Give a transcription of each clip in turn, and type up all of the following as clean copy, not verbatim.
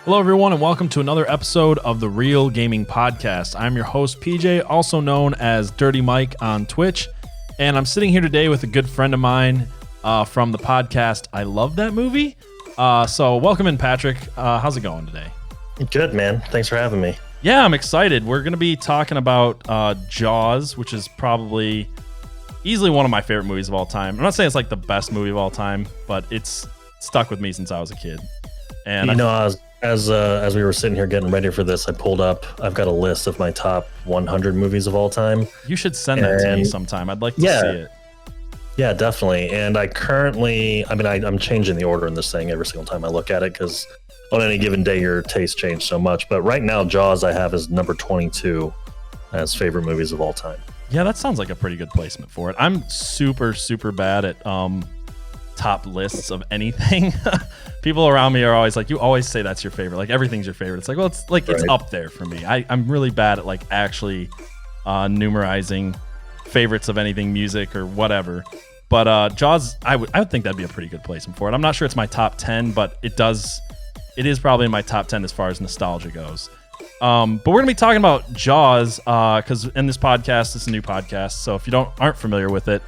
Hello, everyone, and welcome to another episode of the Real Gaming Podcast. I'm your host, PJ, also known as Dirty Mike on Twitch, and I'm sitting here today with a good friend of mine from the podcast I Love That Movie. So welcome in, Patrick. How's it going today? Good, man. Thanks for having me. Yeah, I'm excited. We're going to be talking about Jaws, which is probably easily one of my favorite movies of all time. I'm not saying it's like the best movie of all time, but it's stuck with me since I was a kid. And as we were sitting here getting ready for this, I've got a list of my top 100 movies of all time. You should send that to me sometime. I'd like to see it. Yeah, definitely. And I'm changing the order in this thing every single time I look at it because on any given day, your tastes change so much. But right now, Jaws I have as number 22 as favorite movies of all time. Yeah, that sounds like a pretty good placement for it. I'm super, super bad at top lists of anything. People around me are always like, you always say that's your favorite. Like everything's your favorite. It's like, well, it's like, It's up there for me. I'm really bad at like actually numerizing favorites of anything, music or whatever. But Jaws, I would think that'd be a pretty good placement for it. I'm not sure it's my top 10, but it is probably in my top 10 as far as nostalgia goes. But we're gonna be talking about Jaws because in this podcast, it's a new podcast. So if you aren't familiar with it,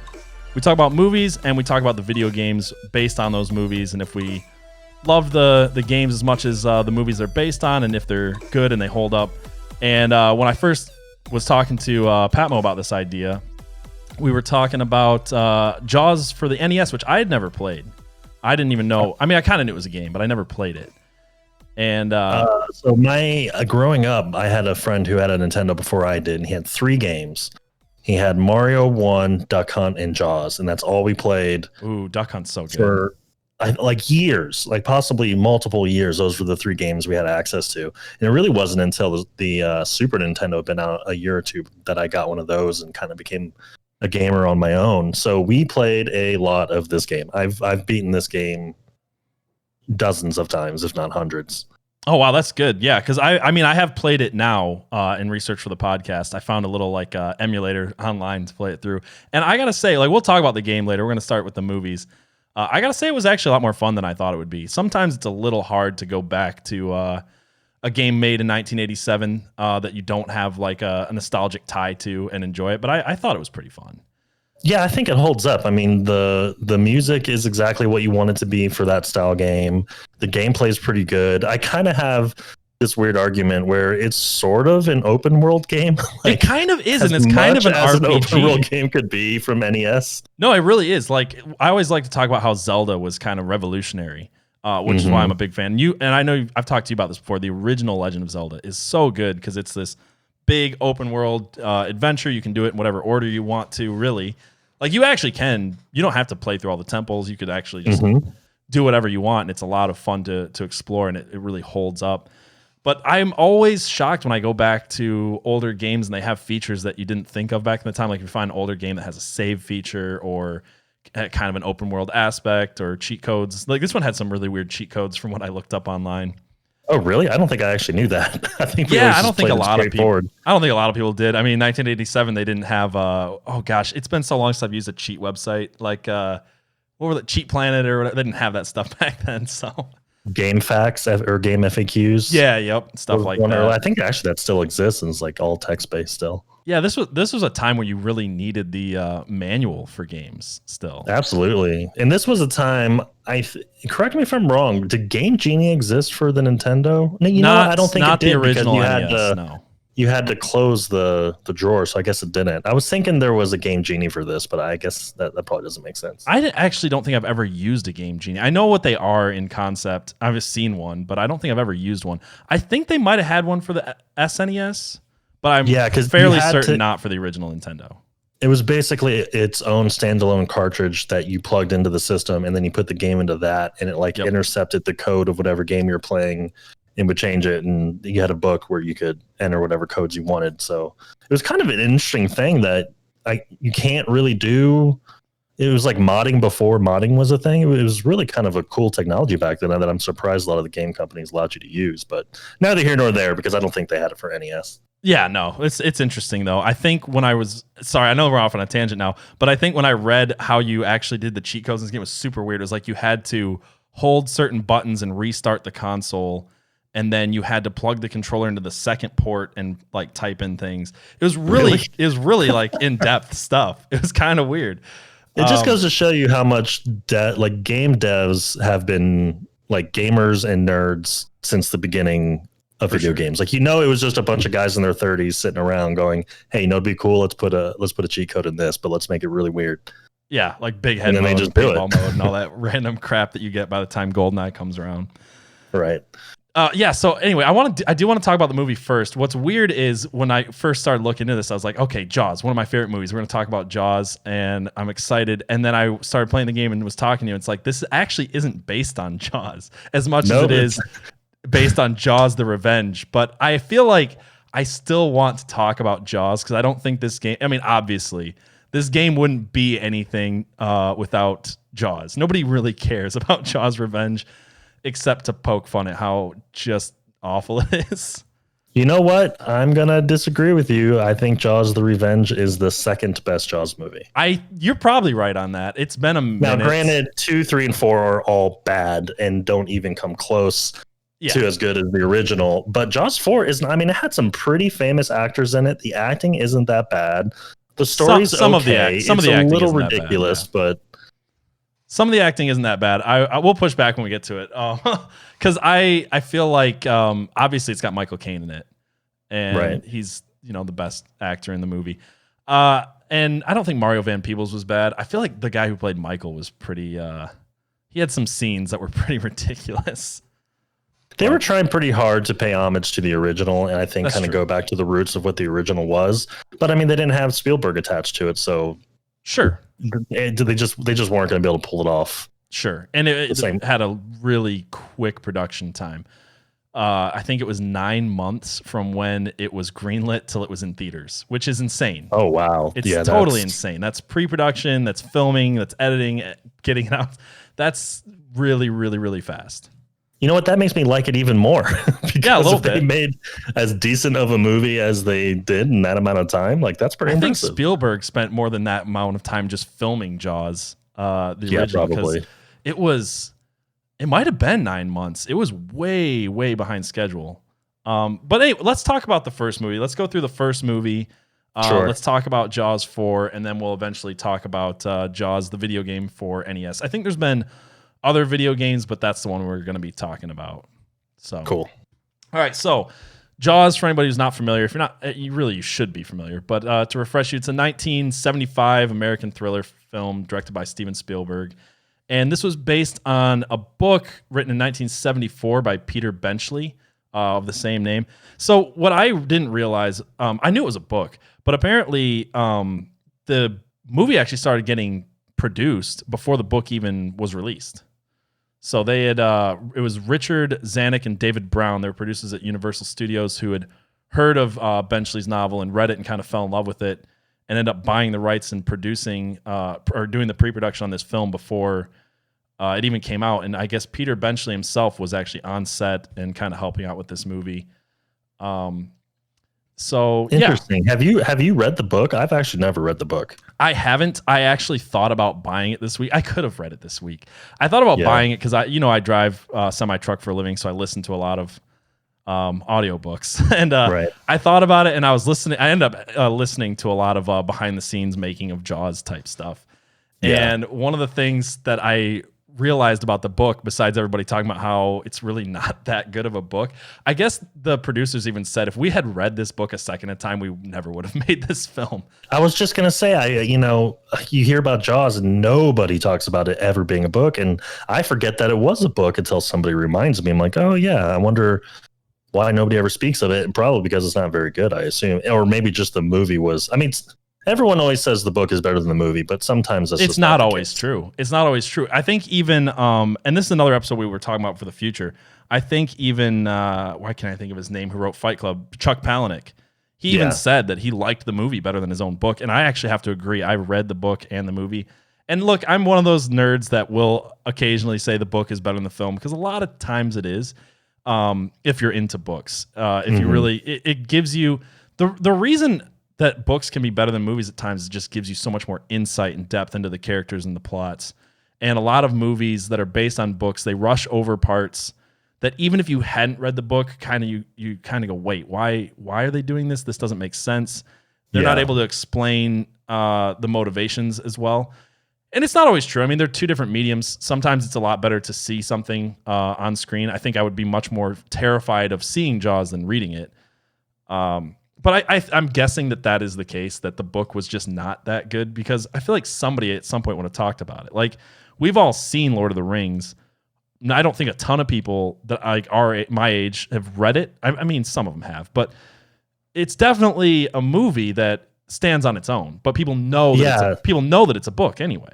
we talk about movies and we talk about the video games based on those movies, and if we love the games as much as the movies they're based on, and if they're good and they hold up. And when I first was talking to Patmo about this idea, we were talking about Jaws for the NES, which I had never played. I didn't even know. I mean, I kind of knew it was a game, but I never played it. And so growing up, I had a friend who had a Nintendo before I did, and he had 3 games. He had Mario 1, Duck Hunt, and Jaws, and that's all we played. Ooh, Duck Hunt's so good. For years, like possibly multiple years. Those were the 3 games we had access to. And it really wasn't until the Super Nintendo had been out a year or two that I got one of those and kind of became a gamer on my own. So we played a lot of this game. I've beaten this game dozens of times, if not hundreds. Oh, wow, that's good. Yeah, because I have played it now in research for the podcast. I found a little emulator online to play it through. And I got to say, we'll talk about the game later. We're going to start with the movies. I got to say it was actually a lot more fun than I thought it would be. Sometimes it's a little hard to go back to a game made in 1987 that you don't have a nostalgic tie to and enjoy it. But I thought it was pretty fun. Yeah, I think it holds up. I mean, the music is exactly what you want it to be for that style game. The gameplay is pretty good. I kind of have this weird argument where it's sort of an open world game. It kind of is, and it's kind of an RPG. An open world game could be from NES. No, it really is. I always like to talk about how Zelda was kind of revolutionary, which is why I'm a big fan. And I know I've talked to you about this before. The original Legend of Zelda is so good because it's this big open world adventure. You can do it in whatever order you want to, really. You actually can. You don't have to play through all the temples. You could actually just do whatever you want, and it's a lot of fun to explore, and it really holds up. But I'm always shocked when I go back to older games and they have features that you didn't think of back in the time. Like if you find an older game that has a save feature or kind of an open world aspect or cheat codes. Like this one had some really weird cheat codes from what I looked up online. Oh, really? I don't think I actually knew that. I don't think a lot of people did. I mean, 1987, they didn't have. It's been so long since I've used a cheat website. What were the Cheat Planet or whatever? They didn't have that stuff back then. So Game Facts or Game FAQs. Yeah, yep, stuff like that. I think actually that still exists and it's all text based still. Yeah, this was a time where you really needed the manual for games still. Absolutely. And this was a time, correct me if I'm wrong, did Game Genie exist for the Nintendo? No, I don't think it did. Not the original NES, no. You had to close the drawer, so I guess it didn't. I was thinking there was a Game Genie for this, but I guess that probably doesn't make sense. I actually don't think I've ever used a Game Genie. I know what they are in concept. I've seen one, but I don't think I've ever used one. I think they might have had one for the SNES, but I'm fairly certain not for the original Nintendo. It was basically its own standalone cartridge that you plugged into the system, and then you put the game into that, and it intercepted the code of whatever game you're playing and would change it, and you had a book where you could enter whatever codes you wanted. So it was kind of an interesting thing that you can't really do. It was like modding before modding was a thing. It was really kind of a cool technology back then that I'm surprised a lot of the game companies allowed you to use. But neither here nor there, because I don't think they had it for NES. Yeah, no, it's interesting though. I think when I was I know we're off on a tangent now, but I think when I read how you actually did the cheat codes in this game, it was super weird. It was like you had to hold certain buttons and restart the console and then you had to plug the controller into the second port and like type in things. It was really like in-depth stuff. It was kind of weird. It just goes to show you how much like game devs have been like gamers and nerds since the beginning of video games. Like, it was just a bunch of guys in their 30s sitting around going, "Hey, it'd be cool. Let's put a cheat code in this, but let's make it really weird." Yeah, like big head mode, they just paintball mode, and all that random crap that you get by the time GoldenEye comes around. Right. Yeah. So anyway, I do want to talk about the movie first. What's weird is when I first started looking into this, I was like, okay, Jaws, one of my favorite movies. We're going to talk about Jaws, and I'm excited. And then I started playing the game and was talking to you. It's like, this actually isn't based on Jaws as much as it is based on Jaws: The Revenge. But I feel like I still want to talk about Jaws because I don't think this game. I mean, obviously, this game wouldn't be anything without Jaws. Nobody really cares about Jaws: Revenge, except to poke fun at how just awful it is. You know what? I'm going to disagree with you. I think Jaws: The Revenge is the second best Jaws movie. You're probably right on that. It's been a minute. Now, granted, 2, 3, and 4 are all bad and don't even come close to as good as the original. But Jaws 4 it had some pretty famous actors in it. The acting isn't that bad. The story's some okay. It's a little ridiculous, but some of the acting isn't that bad. I will push back when we get to it, because I feel like obviously it's got Michael Caine in it, and he's the best actor in the movie. And I don't think Mario Van Peebles was bad. I feel like the guy who played Michael was pretty. He had some scenes that were pretty ridiculous. They were trying pretty hard to pay homage to the original, and I think kind of go back to the roots of what the original was. But I mean, they didn't have Spielberg attached to it, so sure, they just weren't going to be able to pull it off. Sure, and it had a really quick production time. I think it was 9 months from when it was greenlit till it was in theaters, which is insane. Oh wow, it's totally insane. That's pre-production, that's filming, that's editing, getting it out. That's really, really, really fast. You know what? That makes me like it even more. Because if they made as decent of a movie as they did in that amount of time, like that's pretty impressive. I think Spielberg spent more than that amount of time just filming Jaws, the original. Probably. It might have been 9 months. It was way, way behind schedule. But hey, let's talk about the first movie. Let's go through the first movie. Sure. Let's talk about Jaws 4, and then we'll eventually talk about Jaws, the video game for NES. I think there's been other video games, but that's the one we're going to be talking about. So cool. All right, so Jaws, for anybody who's not familiar, if you're not, you should be familiar. But to refresh you, it's a 1975 American thriller film directed by Steven Spielberg, and this was based on a book written in 1974 by Peter Benchley of the same name. So what I didn't realize, I knew it was a book, but apparently the movie actually started getting produced before the book even was released. So they had it was Richard Zanuck and David Brown. They were producers at Universal Studios who had heard of Benchley's novel and read it and kind of fell in love with it and ended up buying the rights and producing or doing the pre-production on this film before it even came out. And I guess Peter Benchley himself was actually on set and kind of helping out with this movie. So interesting. Yeah. Have you read the book? I've actually never read the book. I haven't. I actually thought about buying it this week. I could have read it this week. I thought about buying it because I drive semi-truck for a living, so I listen to a lot of audiobooks. And I thought about it, and I was listening. I ended up listening to a lot of behind-the-scenes making of Jaws type stuff. Yeah. And one of the things that I realized about the book, besides everybody talking about how it's really not that good of a book, I guess the producers even said if we had read this book a second time, we never would have made this film. I was just gonna say, you hear about Jaws and nobody talks about it ever being a book, and I forget that it was a book until somebody reminds me. I'm like, oh yeah, I wonder why nobody ever speaks of it, and probably because it's not very good, I assume, or maybe just the movie was. I mean, everyone always says the book is better than the movie, but sometimes it's not always true. It's not always true. I think even, and this is another episode we were talking about for the future. I think even, why can't I think of his name, who wrote Fight Club, Chuck Palahniuk. He even said that he liked the movie better than his own book. And I actually have to agree. I read the book and the movie. And look, I'm one of those nerds that will occasionally say the book is better than the film, because a lot of times it is, if you're into books. If you really, it gives you, the reason that books can be better than movies at times. It just gives you so much more insight and depth into the characters and the plots. And a lot of movies that are based on books, they rush over parts that even if you hadn't read the book, kind of you kind of go, wait, why are they doing this? This doesn't make sense. They're not able to explain the motivations as well. And it's not always true. I mean, they're two different mediums. Sometimes it's a lot better to see something on screen. I think I would be much more terrified of seeing Jaws than reading it. But I'm guessing that is the case, that the book was just not that good, because I feel like somebody at some point would have talked about it. Like, we've all seen Lord of the Rings. I don't think a ton of people that are my age have read it. I mean, some of them have, but it's definitely a movie that stands on its own. But people know that it's a book anyway.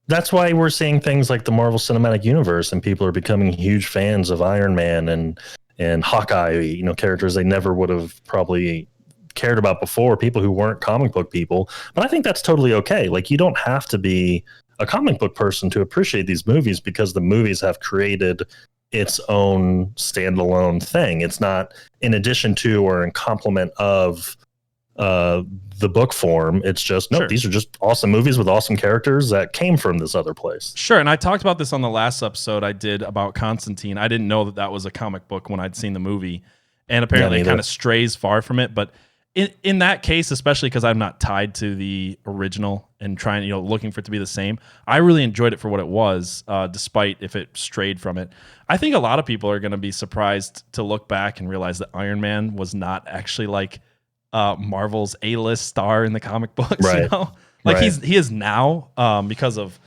That's why we're seeing things like the Marvel Cinematic Universe, and people are becoming huge fans of Iron Man and Hawkeye. You know, characters they never would have probably cared about before. People who weren't comic book people. But I think that's totally okay. Like, you don't have to be a comic book person to appreciate these movies, because the movies have created its own standalone thing. It's not in addition to or in complement of the book form. It's just, no, these are just awesome movies with awesome characters that came from this other place. Sure. And I talked about this on the last episode I did about Constantine. I didn't know that was a comic book when I'd seen the movie, and apparently it kind of strays far from it. But in that case, especially because I'm not tied to the original and trying, looking for it to be the same, I really enjoyed it for what it was, despite if it strayed from it. I think a lot of people are going to be surprised to look back and realize that Iron Man was not actually like Marvel's A-list star in the comic books. Right. Like he is now, because of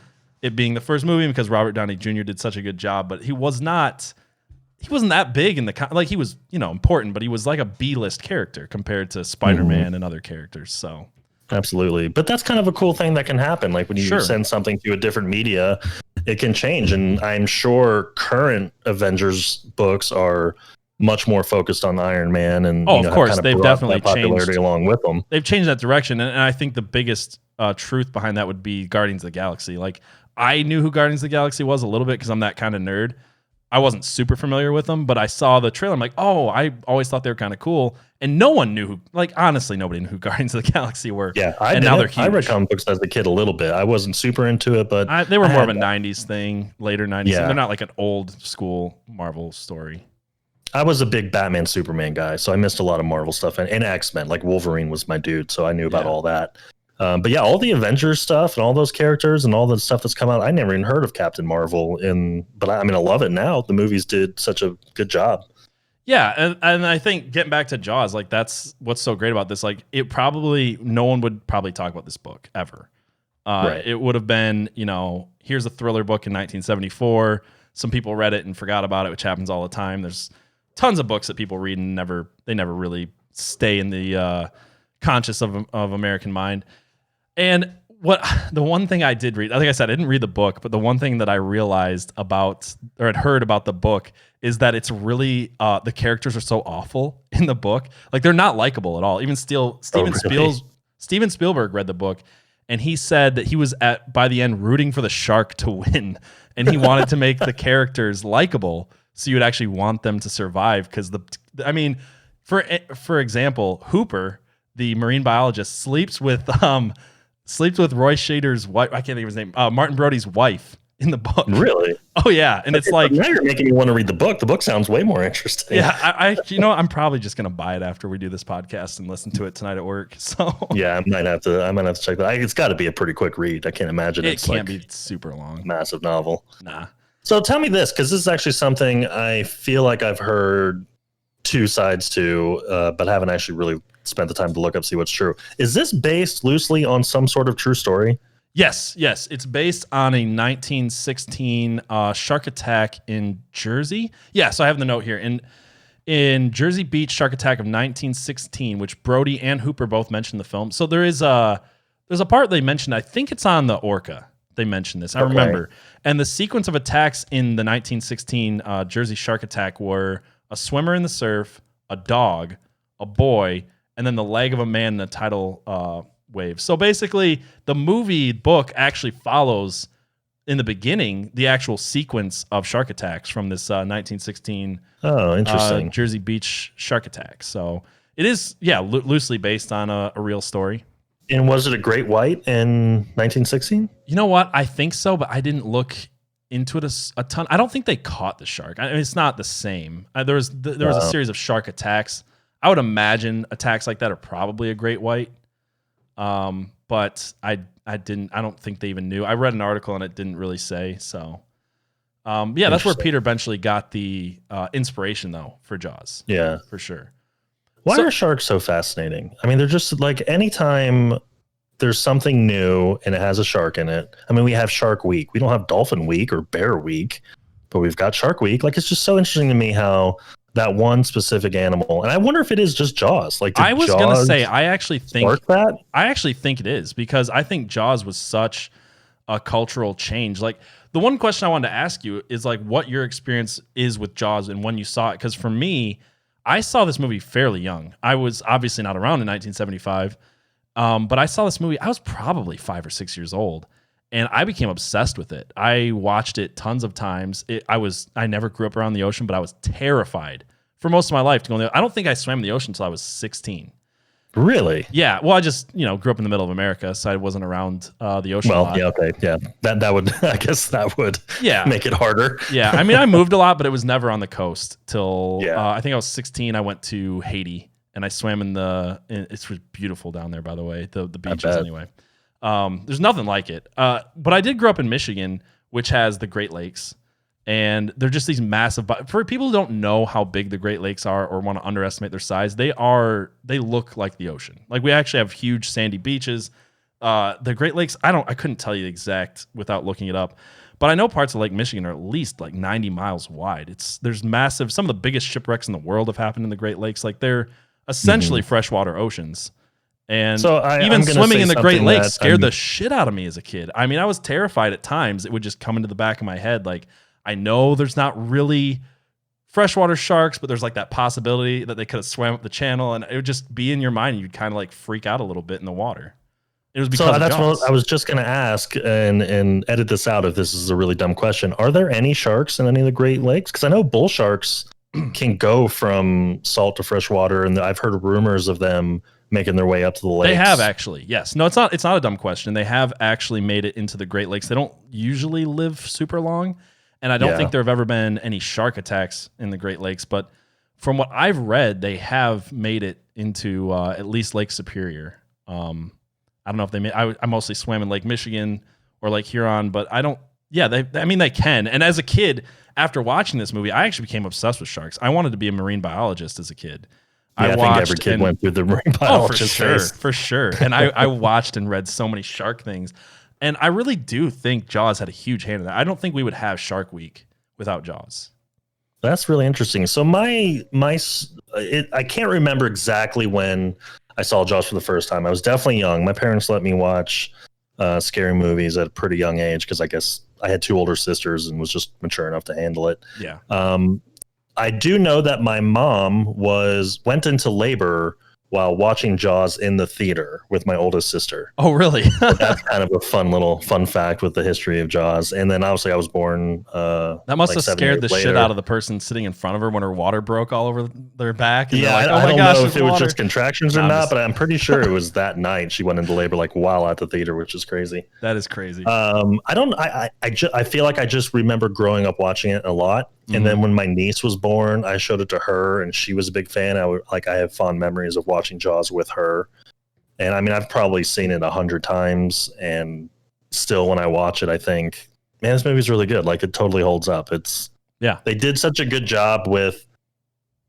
it being the first movie, because Robert Downey Jr. did such a good job, but he wasn't that big in the he was, important, but he was like a B-list character compared to Spider-Man and other characters. So absolutely. But that's kind of a cool thing that can happen. Like, when you send something to a different media, it can change. And I'm sure current Avengers books are much more focused on Iron Man, and of course, they've definitely popularity changed along with them. They've changed that direction, and I think the biggest truth behind that would be Guardians of the Galaxy. Like, I knew who Guardians of the Galaxy was a little bit because I'm that kind of nerd. I wasn't super familiar with them, but I saw the trailer. I'm like, oh, I always thought they were kind of cool, and no one knew honestly, nobody knew who Guardians of the Galaxy were. Yeah, now they're huge. I read comic books as a kid a little bit. I wasn't super into it, but they were more of a '90s thing, later '90s. Yeah. They're not like an old school Marvel story. I was a big Batman Superman guy, so I missed a lot of Marvel stuff, and X-Men. Like, Wolverine was my dude, so I knew about all that. But yeah, all the Avengers stuff and all those characters and all the stuff that's come out, I never even heard of Captain Marvel. But I love it now. The movies did such a good job. Yeah, and I think getting back to Jaws, like, that's what's so great about this. Like, no one would probably talk about this book ever. It would have been, here's a thriller book in 1974. Some people read it and forgot about it, which happens all the time. There's tons of books that people read and never really stay in the conscious of American mind. And the one thing I did read, I think I said I didn't read the book, but the one thing that I realized about, or had heard about the book, is that it's really the characters are so awful in the book. Like, they're not likable at all. Even Steven Spielberg read the book, and he said that he was by the end rooting for the shark to win, and he wanted to make the characters likable, so you would actually want them to survive. Because for example, Hooper, the marine biologist, sleeps with Roy Scheider's wife. I can't think of his name. Martin Brody's wife in the book. Really? Oh yeah, and it's like, now you're making me want to read the book. The book sounds way more interesting. Yeah, I'm probably just gonna buy it after we do this podcast and listen to it tonight at work. So yeah, I might have to check that. It's got to be a pretty quick read. I can't imagine it can't be super long. Massive novel. Nah. So tell me this, because this is actually something I feel like I've heard two sides to, but haven't actually really spent the time to look up, see what's true. Is this based loosely on some sort of true story? Yes. It's based on a 1916 shark attack in Jersey. Yeah, so I have the note here. In Jersey Beach shark attack of 1916, which Brody and Hooper both mentioned in the film. So there's a part they mentioned, I think it's on the Orca. They mentioned this. I remember. And the sequence of attacks in the 1916 Jersey shark attack were a swimmer in the surf, a dog, a boy, and then the leg of a man in a tidal wave. So basically, the movie book actually follows, in the beginning, the actual sequence of shark attacks from this 1916 interesting. Jersey Beach shark attack. So it is, loosely based on a real story. And was it a great white in 1916? You know what? I think so, but I didn't look into it a ton. I don't think they caught the shark. I mean, it's not the same. There was a series of shark attacks. I would imagine attacks like that are probably a great white. But I don't think they even knew. I read an article and it didn't really say. So, that's where Peter Benchley got the inspiration though for Jaws. Yeah, for sure. Why are sharks so fascinating? I mean, they're just like anytime there's something new and it has a shark in it. I mean, we have Shark Week. We don't have Dolphin Week or Bear Week, but we've got Shark Week. Like, it's just so interesting to me how that one specific animal, and I wonder if it is just Jaws. Like, I was going to say, I actually think it is, because I think Jaws was such a cultural change. Like, the one question I wanted to ask you is like what your experience is with Jaws and when you saw it. Because for me, I saw this movie fairly young. I was obviously not around in 1975. But I saw this movie, I was probably 5 or 6 years old, and I became obsessed with it. I watched it tons of times. I never grew up around the ocean, but I was terrified for most of my life to go in there. I don't think I swam in the ocean until I was 16. Really? Yeah. Well, I just, grew up in the middle of America, so I wasn't around the ocean a lot. Yeah, okay. Yeah. That would, I guess that would make it harder. Yeah. I mean, I moved a lot, but it was never on the coast till I think I was 16. I went to Haiti. And I swam in it was beautiful down there, by the way, the beaches anyway. There's nothing like it. But I did grow up in Michigan, which has the Great Lakes. And they're just these massive, for people who don't know how big the Great Lakes are or want to underestimate their size, they look like the ocean. Like, we actually have huge sandy beaches. The Great Lakes, I couldn't tell you the exact without looking it up. But I know parts of Lake Michigan are at least like 90 miles wide. There's massive, some of the biggest shipwrecks in the world have happened in the Great Lakes. Like, they're essentially freshwater oceans. And so even swimming in the Great Lakes scared the shit out of me as a kid. I mean, I was terrified at times. It would just come into the back of my head. Like, I know there's not really freshwater sharks, but there's like that possibility that they could have swam up the channel, and it would just be in your mind. And you'd kind of like freak out a little bit in the water. It was because that's what I was just going to ask and edit this out if this is a really dumb question. Are there any sharks in any of the Great Lakes? Because I know bull sharks can go from salt to freshwater, and I've heard rumors of them making their way up to the lakes. They have actually, yes. No, it's not a dumb question. They have actually made it into the Great Lakes. They don't usually live super long, and I don't think there have ever been any shark attacks in the Great Lakes. But from what I've read, they have made it into at least Lake Superior. I don't know if they made. I mostly swam in Lake Michigan or Lake Huron, but I don't. Yeah, they can. And as a kid, after watching this movie, I actually became obsessed with sharks. I wanted to be a marine biologist as a kid. I think every kid went through the marine biologist phase. For sure. And I watched and read so many shark things. And I really do think Jaws had a huge hand in that. I don't think we would have Shark Week without Jaws. That's really interesting. So I can't remember exactly when I saw Jaws for the first time. I was definitely young. My parents let me watch scary movies at a pretty young age because I guess I had 2 older sisters and was just mature enough to handle it. Yeah. I do know that my mom went into labor while watching Jaws in the theater with my oldest sister. Oh, really? So that's kind of a fun fact with the history of Jaws. And then obviously I was born. That must have scared the shit out of the person sitting in front of her when her water broke all over their back. And I don't know if it was just contractions or not, but I'm pretty sure it was that night she went into labor like while at the theater, which is crazy. That is crazy. I feel like I just remember growing up watching it a lot. And then when my niece was born, I showed it to her, and she was a big fan. I have fond memories of watching Jaws with her. And I mean, I've probably seen it 100 times, and still when I watch it, I think, man, this movie's really good. Like, it totally holds up. They did such a good job with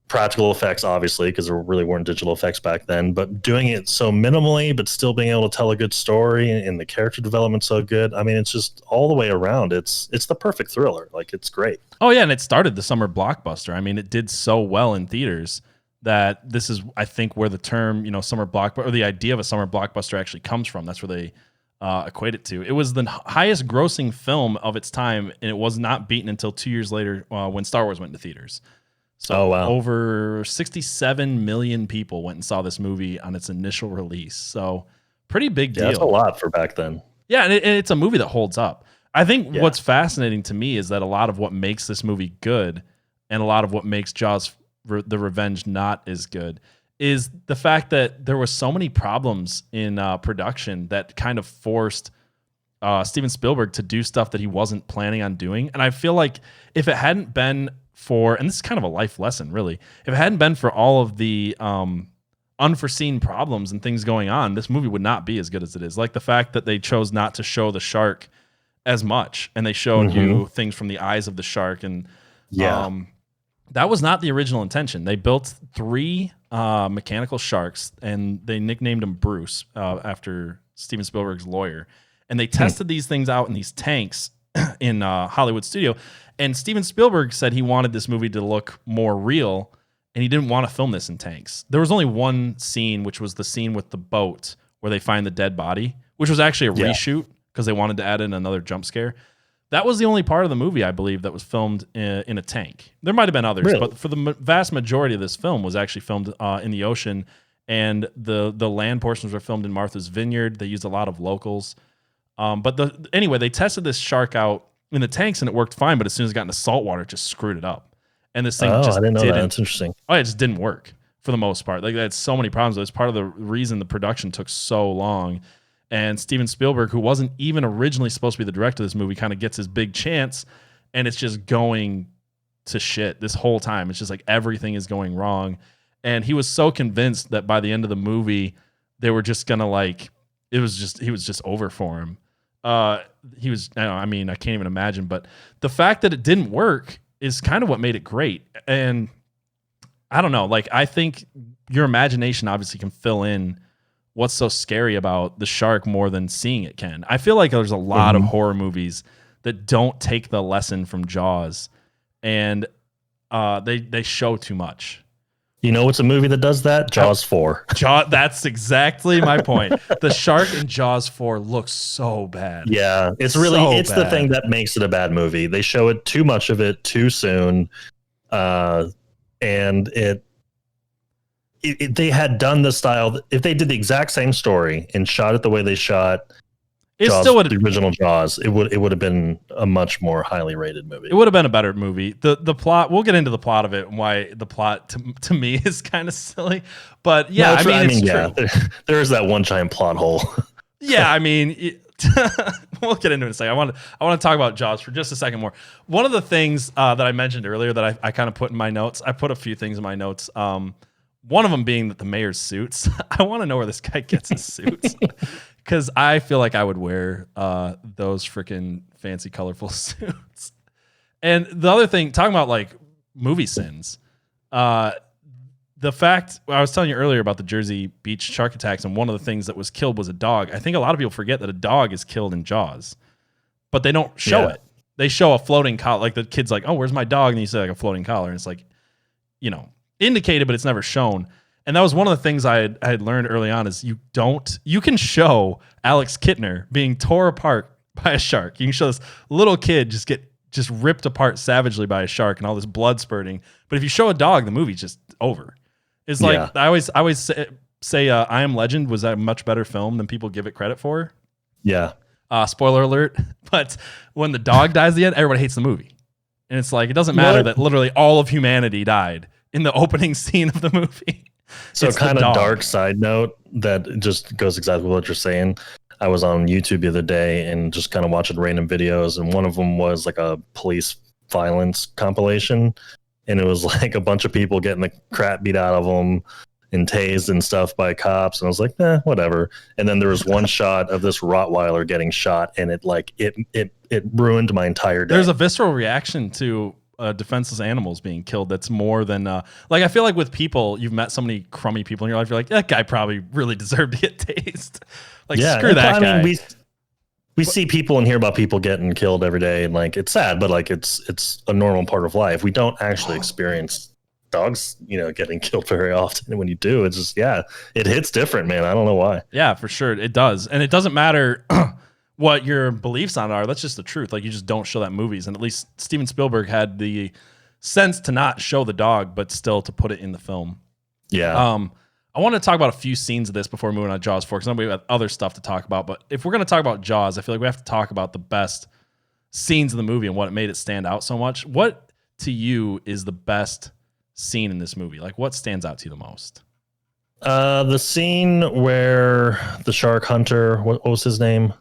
practical effects, obviously, because there really weren't digital effects back then, but doing it so minimally, but still being able to tell a good story, and the character development so good. I mean, it's just all the way around. It's the perfect thriller. Like, it's great. Oh yeah, and it started the summer blockbuster. I mean, it did so well in theaters that this is, I think, where the term, summer blockbuster, or the idea of a summer blockbuster actually comes from. That's where they equate it to. It was the highest grossing film of its time, and it was not beaten until 2 years later when Star Wars went into theaters. So over 67 million people went and saw this movie on its initial release. So pretty big deal. That's a lot for back then. Yeah, and it's a movie that holds up. I think what's fascinating to me is that a lot of what makes this movie good and a lot of what makes Jaws the Revenge not as good is the fact that there were so many problems in production that kind of forced Steven Spielberg to do stuff that he wasn't planning on doing. And I feel like if it hadn't been for, and this is kind of a life lesson, really, if it hadn't been for all of the unforeseen problems and things going on, this movie would not be as good as it is. Like the fact that they chose not to show the shark as much, and they showed you things from the eyes of the shark. And that was not the original intention. They built 3 mechanical sharks, and they nicknamed him Bruce after Steven Spielberg's lawyer. And they tested these things out in these tanks in Hollywood studio. And Steven Spielberg said he wanted this movie to look more real, and he didn't want to film this in tanks. There was only one scene, which was the scene with the boat where they find the dead body, which was actually a reshoot because they wanted to add in another jump scare. That was the only part of the movie, I believe, that was filmed in a tank. There might have been others, but for the vast majority of this film was actually filmed in the ocean, and the land portions were filmed in Martha's Vineyard. They used a lot of locals. Anyway, they tested this shark out in the tanks, and it worked fine, but as soon as it got into salt water, it just screwed it up. And this thing I didn't know that. That's interesting. Oh, it just didn't work for the most part. Like, they had so many problems. It was part of the reason the production took so long. And Steven Spielberg, who wasn't even originally supposed to be the director of this movie, kind of gets his big chance, and it's just going to shit this whole time. It's just like everything is going wrong. And he was so convinced that by the end of the movie, they were just gonna he was just over for him. I can't even imagine. But the fact that it didn't work is kind of what made it great. And I don't know, like, I think your imagination obviously can fill in what's so scary about the shark more than seeing it can. I feel like there's a lot of horror movies that don't take the lesson from Jaws, and they show too much. You know what's a movie that does that? Jaws 4. That's exactly my point. The shark in Jaws 4 looks so bad. Yeah, it's the thing that makes it a bad movie. They show it too much of it too soon, and they had done the style. If they did the exact same story and shot it the way they shot the original Jaws, it would have been a much more highly rated movie. It would have been a better movie. The plot, we'll get into the plot of it and why the plot to me is kind of silly. But yeah, it's true. There is that one giant plot hole. Yeah, I mean, we'll get into it in a second. I want to talk about Jaws for just a second more. One of the things that I mentioned earlier that I kind of put in my notes, I put a few things in my notes. One of them being that the mayor's suits. I want to know where this guy gets his suits, because I feel like I would wear those freaking fancy, colorful suits. And the other thing, talking about like movie sins, the fact I was telling you earlier about the Jersey Beach shark attacks, and one of the things that was killed was a dog. I think a lot of people forget that a dog is killed in Jaws, but they don't show it. They show a floating collar. Like the kid's like, "Oh, where's my dog?" And you say like a floating collar, and it's like, indicated, but it's never shown. And that was one of the things I had learned early on is you can show Alex Kittner being tore apart by a shark. You can show this little kid just ripped apart savagely by a shark and all this blood spurting. But if you show a dog, the movie's just over. It's like, I always say I Am Legend was a much better film than people give it credit for. Yeah. Spoiler alert. But when the dog dies at the end, everybody hates the movie. And it's like, it doesn't matter that literally all of humanity died in the opening scene of the movie. So kind of dark side note that just goes exactly what you're saying. I was on YouTube the other day and just kind of watching random videos, and one of them was like a police violence compilation, and it was like a bunch of people getting the crap beat out of them and tased and stuff by cops, and I was like, whatever. And then there was one shot of this Rottweiler getting shot, and it ruined my entire day. There's a visceral reaction to defenseless animals being killed that's more than like, I feel like with people, you've met so many crummy people in your life, you're like, that guy probably really deserved to get tased. Like, screw that guy. I mean, we see people and hear about people getting killed every day, and like, it's sad, but like, it's a normal part of life. We don't actually experience dogs getting killed very often, and when you do, it's just it hits different, man. I don't know why. Yeah, for sure it does. And it doesn't matter what your beliefs on it are. That's just the truth. Like, you just don't show that in movies. And at least Steven Spielberg had the sense to not show the dog, but still to put it in the film. Yeah. I want to talk about a few scenes of this before moving on to Jaws 4, because we have other stuff to talk about. But if we're going to talk about Jaws, I feel like we have to talk about the best scenes of the movie and what made it stand out so much. What to you is the best scene in this movie? Like, what stands out to you the most? The scene where the shark hunter, what was his name?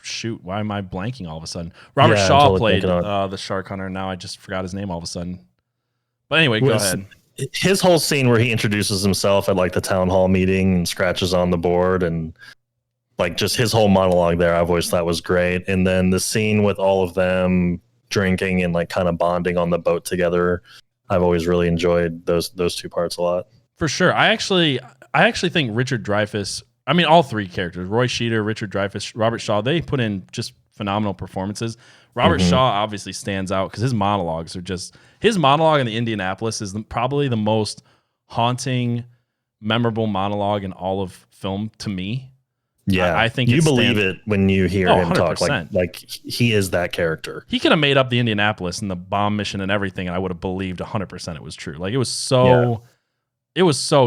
Shoot, why am I blanking all of a sudden? Robert Shaw totally played the shark hunter. Now I just forgot his name all of a sudden. But anyway, go ahead. His whole scene where he introduces himself at like the town hall meeting and scratches on the board, and like just his whole monologue there, I've always thought was great. And then the scene with all of them drinking and like kind of bonding on the boat together, I've always really enjoyed those two parts a lot. For sure. I actually think Richard Dreyfuss, I mean, all three characters, Roy Scheider, Richard Dreyfuss, Robert Shaw, they put in just phenomenal performances. Robert Shaw obviously stands out because his monologues are just, his monologue in the Indianapolis is probably the most haunting, memorable monologue in all of film to me. Yeah, I think you believe it when you hear him 100%. Talk. Like he is that character. He could have made up the Indianapolis and the bomb mission and everything, and I would have believed 100% it was true. Like it was so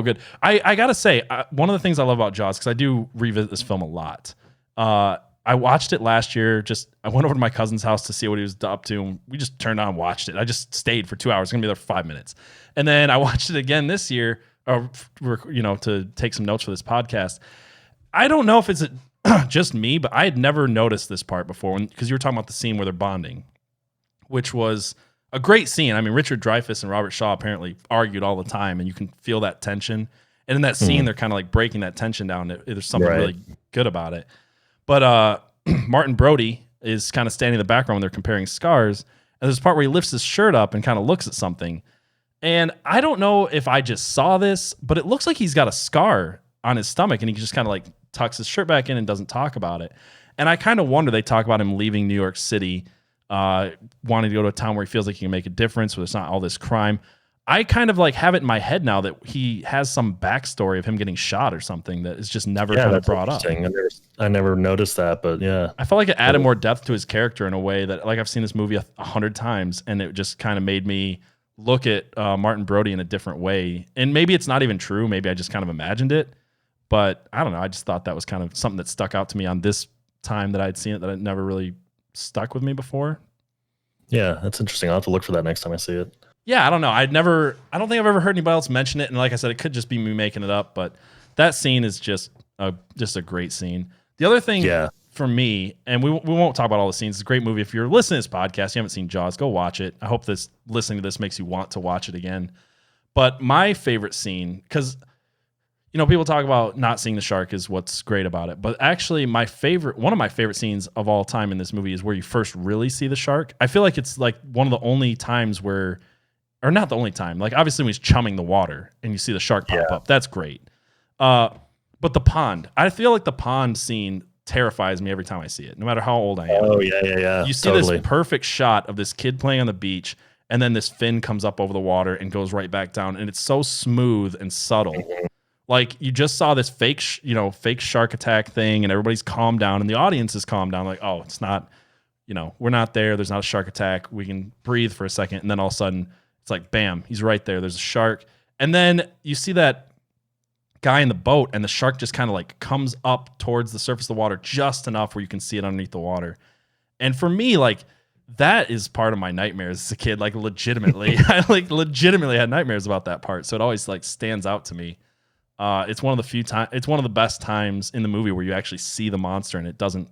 good. I gotta say, one of the things I love about Jaws, because I do revisit this film a lot. I watched it last year. I went over to my cousin's house to see what he was up to, and we just turned on and watched it. I just stayed for 2 hours. I'm gonna be there for 5 minutes, and then I watched it again this year, to take some notes for this podcast. I don't know if it's just me, but I had never noticed this part before, because you were talking about the scene where they're bonding, which was a great scene. I mean, Richard Dreyfuss and Robert Shaw apparently argued all the time, and you can feel that tension. And in that scene, they're kind of like breaking that tension down. There's something really good about it. But Martin Brody is kind of standing in the background when they're comparing scars. And there's a part where he lifts his shirt up and kind of looks at something. And I don't know if I just saw this, but it looks like he's got a scar on his stomach, and he just kind of like tucks his shirt back in and doesn't talk about it. And I kind of wonder, they talk about him leaving New York City, wanting to go to a town where he feels like he can make a difference, where there's not all this crime. I kind of like have it in my head now that he has some backstory of him getting shot or something that is just never kind of brought up. I never noticed that, but yeah. I felt like it added more depth to his character in a way that, like, I've seen this movie 100 times, and it just kind of made me look at Martin Brody in a different way. And maybe it's not even true. Maybe I just kind of imagined it. But I don't know. I just thought that was kind of something that stuck out to me on this time that I'd seen it, that it never really stuck with me before. Yeah, that's interesting. I'll have to look for that next time I see it. Yeah, I don't know. I don't think I've ever heard anybody else mention it. And like I said, it could just be me making it up. But that scene is just a great scene. The other thing for me, and we won't talk about all the scenes. It's a great movie. If you're listening to this podcast, you haven't seen Jaws, go watch it. I hope listening to this makes you want to watch it again. But my favorite scene, because people talk about not seeing the shark is what's great about it. But actually, one of my favorite scenes of all time in this movie is where you first really see the shark. I feel like it's like one of the only times where, or not the only time, like obviously when he's chumming the water and you see the shark pop up. That's great. But the pond, I feel like the pond scene terrifies me every time I see it, no matter how old I am. Oh, yeah. You see this perfect shot of this kid playing on the beach, and then this fin comes up over the water and goes right back down. And it's so smooth and subtle. Mm-hmm. Like, you just saw this fake shark attack thing, and everybody's calmed down, and the audience is calmed down. Like, oh, it's not, we're not there. There's not a shark attack. We can breathe for a second. And then all of a sudden, it's like, bam, he's right there. There's a shark. And then you see that guy in the boat, and the shark just kind of like comes up towards the surface of the water just enough where you can see it underneath the water. And for me, like, that is part of my nightmares as a kid. Like, legitimately, I legitimately had nightmares about that part. So it always like stands out to me. It's one of the few times. It's one of the best times in the movie where you actually see the monster and it doesn't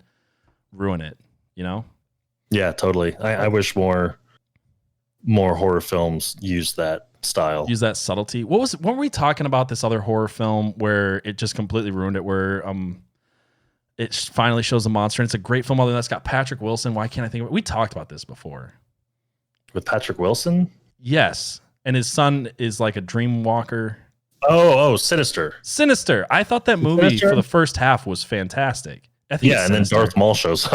ruin it. Yeah, totally. I wish more horror films use that style, use that subtlety. What were we talking about? This other horror film where it just completely ruined it. Where it finally shows the monster, and it's a great film. Other than that's got Patrick Wilson. Why can't I think of it? We talked about this before. With Patrick Wilson? Yes, and his son is like a dream walker. Oh, Sinister. Sinister. I thought that movie for the first half was fantastic. And then Darth Maul shows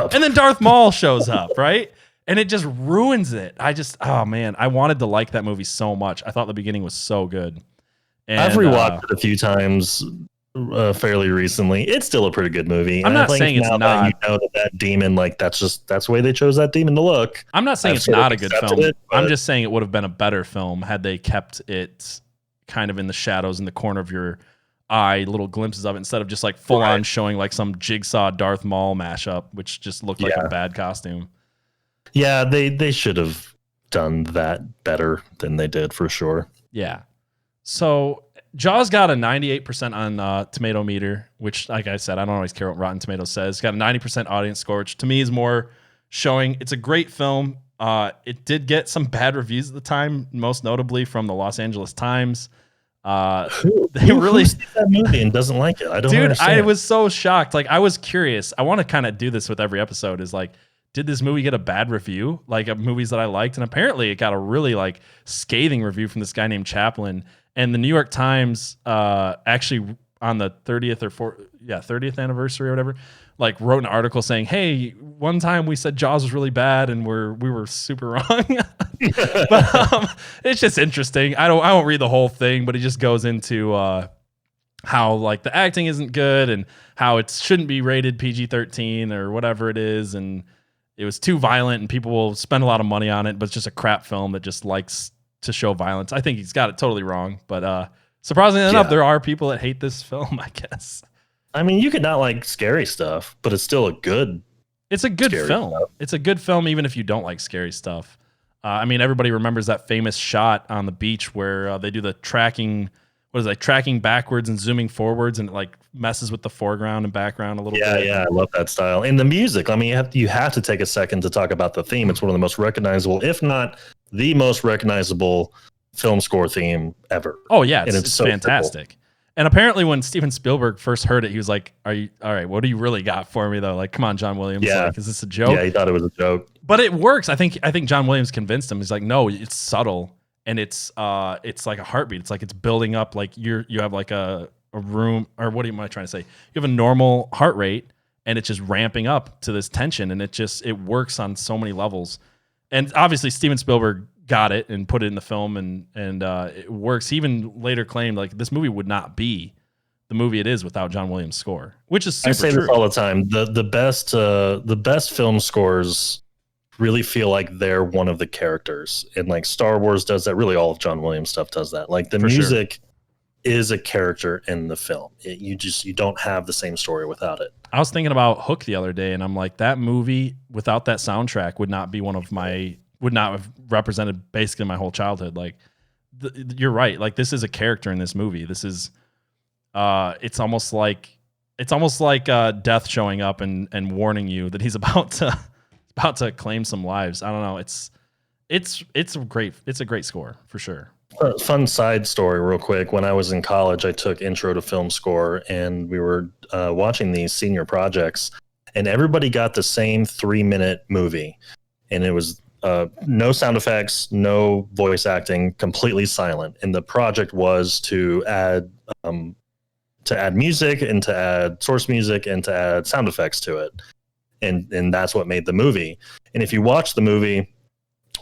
up. Right? And it just ruins it. Oh man, I wanted to like that movie so much. I thought the beginning was so good. And I've rewatched it a few times fairly recently. It's still a pretty good movie. I'm not saying it's not. That demon, like that's the way they chose that demon to look. I'm not saying it's not a good film. I'm just saying it would have been a better film had they kept it kind of in the shadows in the corner of your eye, little glimpses of it, instead of just like full on showing like some Jigsaw Darth Maul mashup, which just looked like a bad costume. Yeah, they should have done that better than they did, for sure. Yeah. So Jaws got a 98% on Tomato Meter, which, like I said, I don't always care what Rotten Tomatoes says. It's got a 90% audience score, which to me is more showing it's a great film. It did get some bad reviews at the time, most notably from the Los Angeles Times. Who sees that movie and doesn't like it? I don't understand. I was so shocked. Like, I was curious. I want to kind of do this with every episode, is like, did this movie get a bad review, like of movies that I liked? And apparently it got a really like scathing review from this guy named Chaplin. And the New York Times actually on the 30th anniversary or whatever, like wrote an article saying, hey, one time we said Jaws was really bad and we were super wrong. But it's just interesting. I won't read the whole thing, but it just goes into how like the acting isn't good and how it shouldn't be rated PG-13 or whatever it is. And it was too violent and people will spend a lot of money on it, but it's just a crap film that just likes to show violence. I think he's got it totally wrong, but surprisingly enough, there are people that hate this film, I guess. I mean, you could not like scary stuff, but it's still it's a good film. Stuff. It's a good film, even if you don't like scary stuff. I mean, everybody remembers that famous shot on the beach where they do the tracking, tracking backwards and zooming forwards, and it like messes with the foreground and background a little bit. Yeah, I love that style. And the music, I mean, you have to take a second to talk about the theme. It's one of the most recognizable, if not the most recognizable film score theme ever. Oh yeah, it's so fantastic. Simple. And apparently when Steven Spielberg first heard it, he was like, all right, what do you really got for me though? Like, come on, John Williams. Yeah. Like, is this a joke? Yeah, he thought it was a joke. But it works. I think John Williams convinced him. He's like, no, it's subtle and it's like a heartbeat. It's like it's building up, like you have like a room, or what am I trying to say? You have a normal heart rate and it's just ramping up to this tension, and it works on so many levels. And obviously Steven Spielberg got it and put it in the film, and it works. He even later claimed like this movie would not be the movie it is without John Williams' score, which is super true. This all the time. The best film scores really feel like they're one of the characters, and like Star Wars does that. Really, all of John Williams stuff does that. Like the music is a character in the film. You don't have the same story without it. I was thinking about Hook the other day, and I'm like, that movie without that soundtrack would not have represented basically my whole childhood. Like, you're right. Like, this is a character in this movie. This is, it's almost like death showing up and warning you that he's about to claim some lives. I don't know. It's a great score for sure. Fun side story real quick. When I was in college, I took intro to film score, and we were watching these senior projects, and everybody got the same 3-minute movie, and it was no sound effects, no voice acting, completely silent. And the project was to add music and to add source music and to add sound effects to it. And that's what made the movie. And if you watch the movie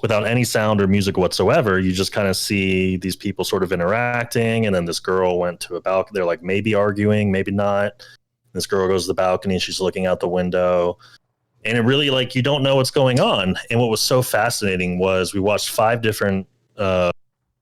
without any sound or music whatsoever, you just kind of see these people sort of interacting. And then this girl went to a balcony. They're like maybe arguing, maybe not. This girl goes to the balcony and she's looking out the window. And it really, like, you don't know what's going on. And what was so fascinating was we watched 5 different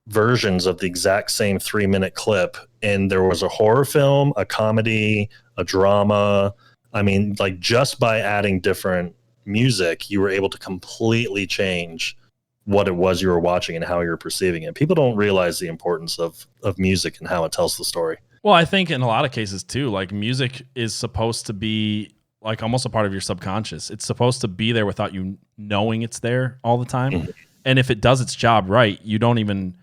versions of the exact same 3-minute clip. And there was a horror film, a comedy, a drama. I mean, like, just by adding different music, you were able to completely change what it was you were watching and how you're perceiving it. People don't realize the importance of music and how it tells the story. Well, I think in a lot of cases too, like, music is supposed to be like almost a part of your subconscious. It's supposed to be there without you knowing it's there all the time. Mm-hmm. And if it does its job right, you don't even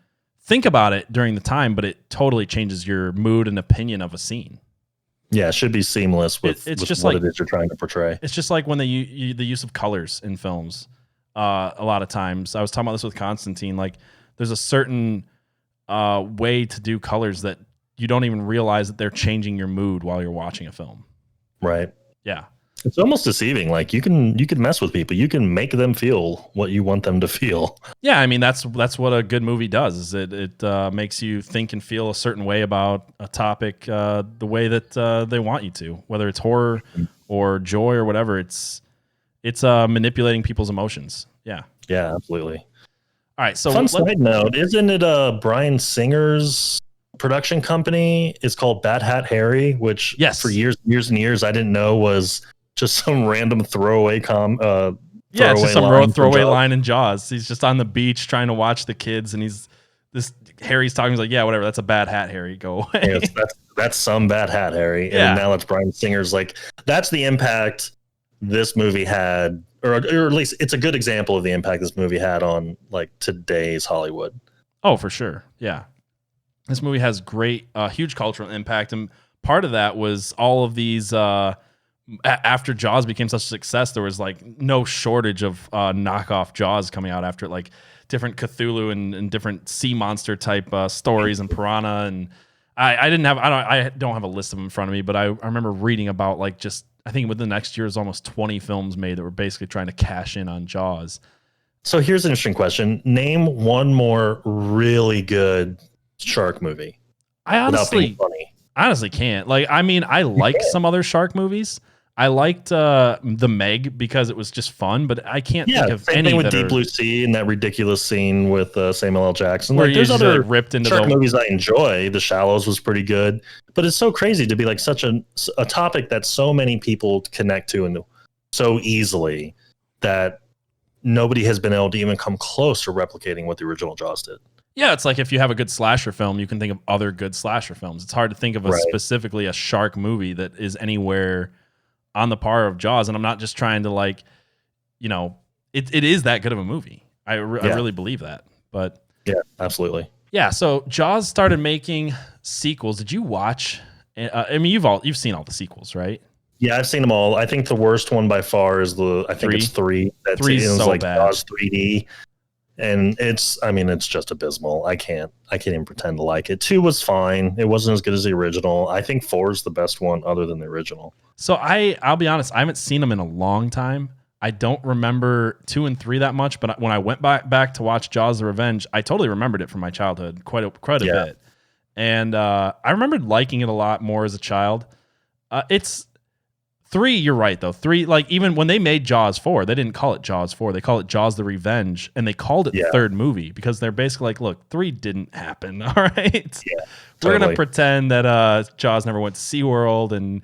think about it during the time, but it totally changes your mood and opinion of a scene. Yeah, it should be seamless with just what like, it is you're trying to portray. It's just like when the use of colors in films. A lot of times, I was talking about this with Constantine. Like, there's a certain way to do colors that you don't even realize that they're changing your mood while you're watching a film. Right. Yeah. It's almost deceiving. Like, you can mess with people. You can make them feel what you want them to feel. Yeah, I mean, that's what a good movie does. Is it makes you think and feel a certain way about a topic, the way that they want you to, whether it's horror or joy or whatever. It's manipulating people's emotions. Yeah. Yeah, absolutely. All right. So fun side note, isn't it Bryan Singer's production company? It's called Bad Hat Harry, which for years and years I didn't know was just some random throwaway it's just some throwaway line in Jaws. He's just on the beach trying to watch the kids, and he's this Harry's talking. He's like, yeah, whatever. That's a bad hat, Harry. Go away. Yes, that's some bad hat, Harry. Yeah. And now it's Bryan Singer's like, that's the impact this movie had, or at least it's a good example of the impact this movie had on like today's Hollywood. Oh, for sure. Yeah. This movie has great, huge cultural impact. And part of that was all of these, after Jaws became such a success, there was like no shortage of knockoff Jaws coming out after like different Cthulhu and different sea monster type stories and Piranha. And I don't have a list of them in front of me, but I remember reading about like just, I think within the next year is almost 20 films made that were basically trying to cash in on Jaws. So here's an interesting question. Name one more really good shark movie. I honestly can't. Like, I mean, I like some other shark movies. I liked The Meg because it was just fun, but I can't think of same any thing with that Deep are, Blue Sea and that ridiculous scene with Samuel L. Jackson. where Like, there's usually, other like, ripped into shark the movies I enjoy. The Shallows was pretty good, but it's so crazy to be like such a topic that so many people connect to and so easily that nobody has been able to even come close to replicating what the original Jaws did. Yeah, it's like if you have a good slasher film, you can think of other good slasher films. It's hard to think of specifically a shark movie that is anywhere on the par of Jaws. And I'm not just trying to like, you know, it is that good of a movie. I really believe that. But yeah, absolutely. Yeah, so Jaws started making sequels. Did you watch? I mean, you've seen all the sequels, right? Yeah, I've seen them all. I think the worst one by far is it's 3. Three's so like bad. Jaws 3D. And it's just abysmal. I can't even pretend to like it. 2 was fine. It wasn't as good as the original. I think 4 is the best one other than the original. So I'll be honest, I haven't seen them in a long time. I don't remember 2 and 3 that much, but when I went back to watch Jaws: The Revenge, I totally remembered it from my childhood quite a bit. And I remembered liking it a lot more as a child. It's 3, you're right though. 3, like even when they made Jaws 4, they didn't call it Jaws 4. They call it Jaws: The Revenge, and they called it the third movie because they're basically like, look, 3 didn't happen. All right, yeah, we're gonna pretend that Jaws never went to SeaWorld and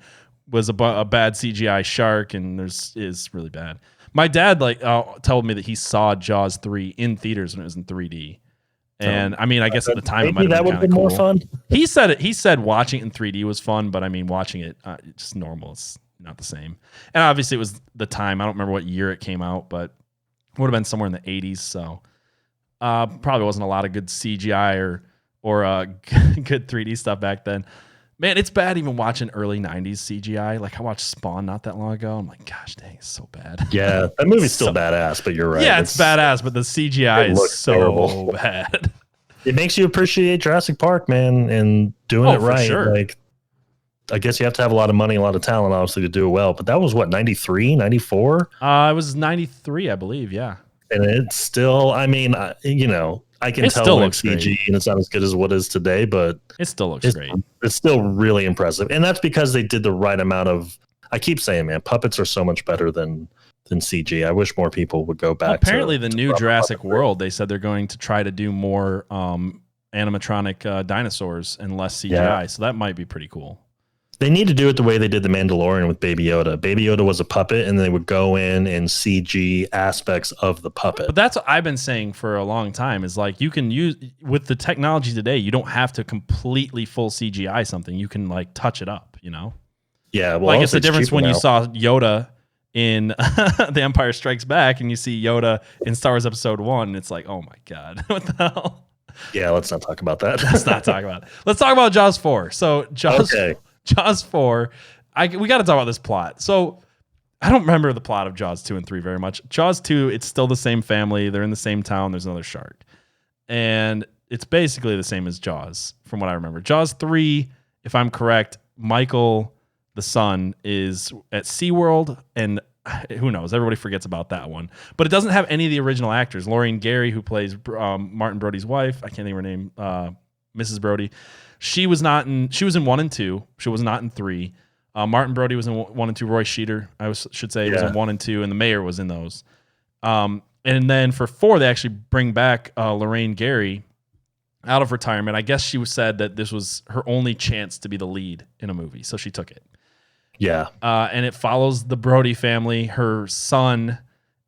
was a bad CGI shark, and is really bad. My dad told me that he saw Jaws 3 in theaters when it was in 3D. And I mean, I guess at the time it might have been kind of cool. More fun. He said watching it in 3D was fun, but I mean, watching it just normal. It's not the same. And obviously it was the time. I don't remember what year it came out, but it would have been somewhere in the 80s. So probably wasn't a lot of good CGI or good 3D stuff back then. Man, it's bad even watching early 90s CGI. Like I watched Spawn not that long ago. I'm like, gosh dang, it's so bad. Yeah, that movie's still badass, but you're right. Yeah, it's badass, but the CGI is so terrible. Bad. It makes you appreciate Jurassic Park, man, and doing it right. Sure. Like, I guess you have to have a lot of money, a lot of talent, obviously, to do it well. But that was what, 93, 94? It was 93, I believe, yeah. And it's still, I mean, I can tell it's CG great. And it's not as good as what is today, but it still looks great. It's still really impressive. And that's because they did the right amount of, I keep saying, man, puppets are so much better than CG. I wish more people would go back. Apparently, the new Jurassic World, they said they're going to try to do more animatronic dinosaurs and less CGI. Yeah. So that might be pretty cool. They need to do it the way they did The Mandalorian with Baby Yoda. Baby Yoda was a puppet, and they would go in and CG aspects of the puppet. But that's what I've been saying for a long time is like you can use, with the technology today, you don't have to completely full CGI something. You can like touch it up, you know? Yeah. Well, like it's the difference when you saw Yoda in The Empire Strikes Back and you see Yoda in Star Wars Episode 1. It's like, oh my God, what the hell? Yeah, let's not talk about that. Let's not talk about it. Let's talk about Jaws 4. So Jaws 4, we got to talk about this plot. So I don't remember the plot of Jaws 2 and 3 very much. Jaws 2, it's still the same family. They're in the same town. There's another shark. And it's basically the same as Jaws from what I remember. Jaws 3, if I'm correct, Michael, the son, is at SeaWorld, and who knows? Everybody forgets about that one. But it doesn't have any of the original actors. Lorraine Gary, who plays Martin Brody's wife, I can't think of her name, Mrs. Brody. She was in 1 and 2. She was not in 3. Martin Brody was in 1 and 2. Roy Scheider, should say, was in 1 and 2, and the mayor was in those. And then for 4, they actually bring back Lorraine Gary out of retirement. I guess she said that this was her only chance to be the lead in a movie, so she took it. Yeah. And it follows the Brody family. Her son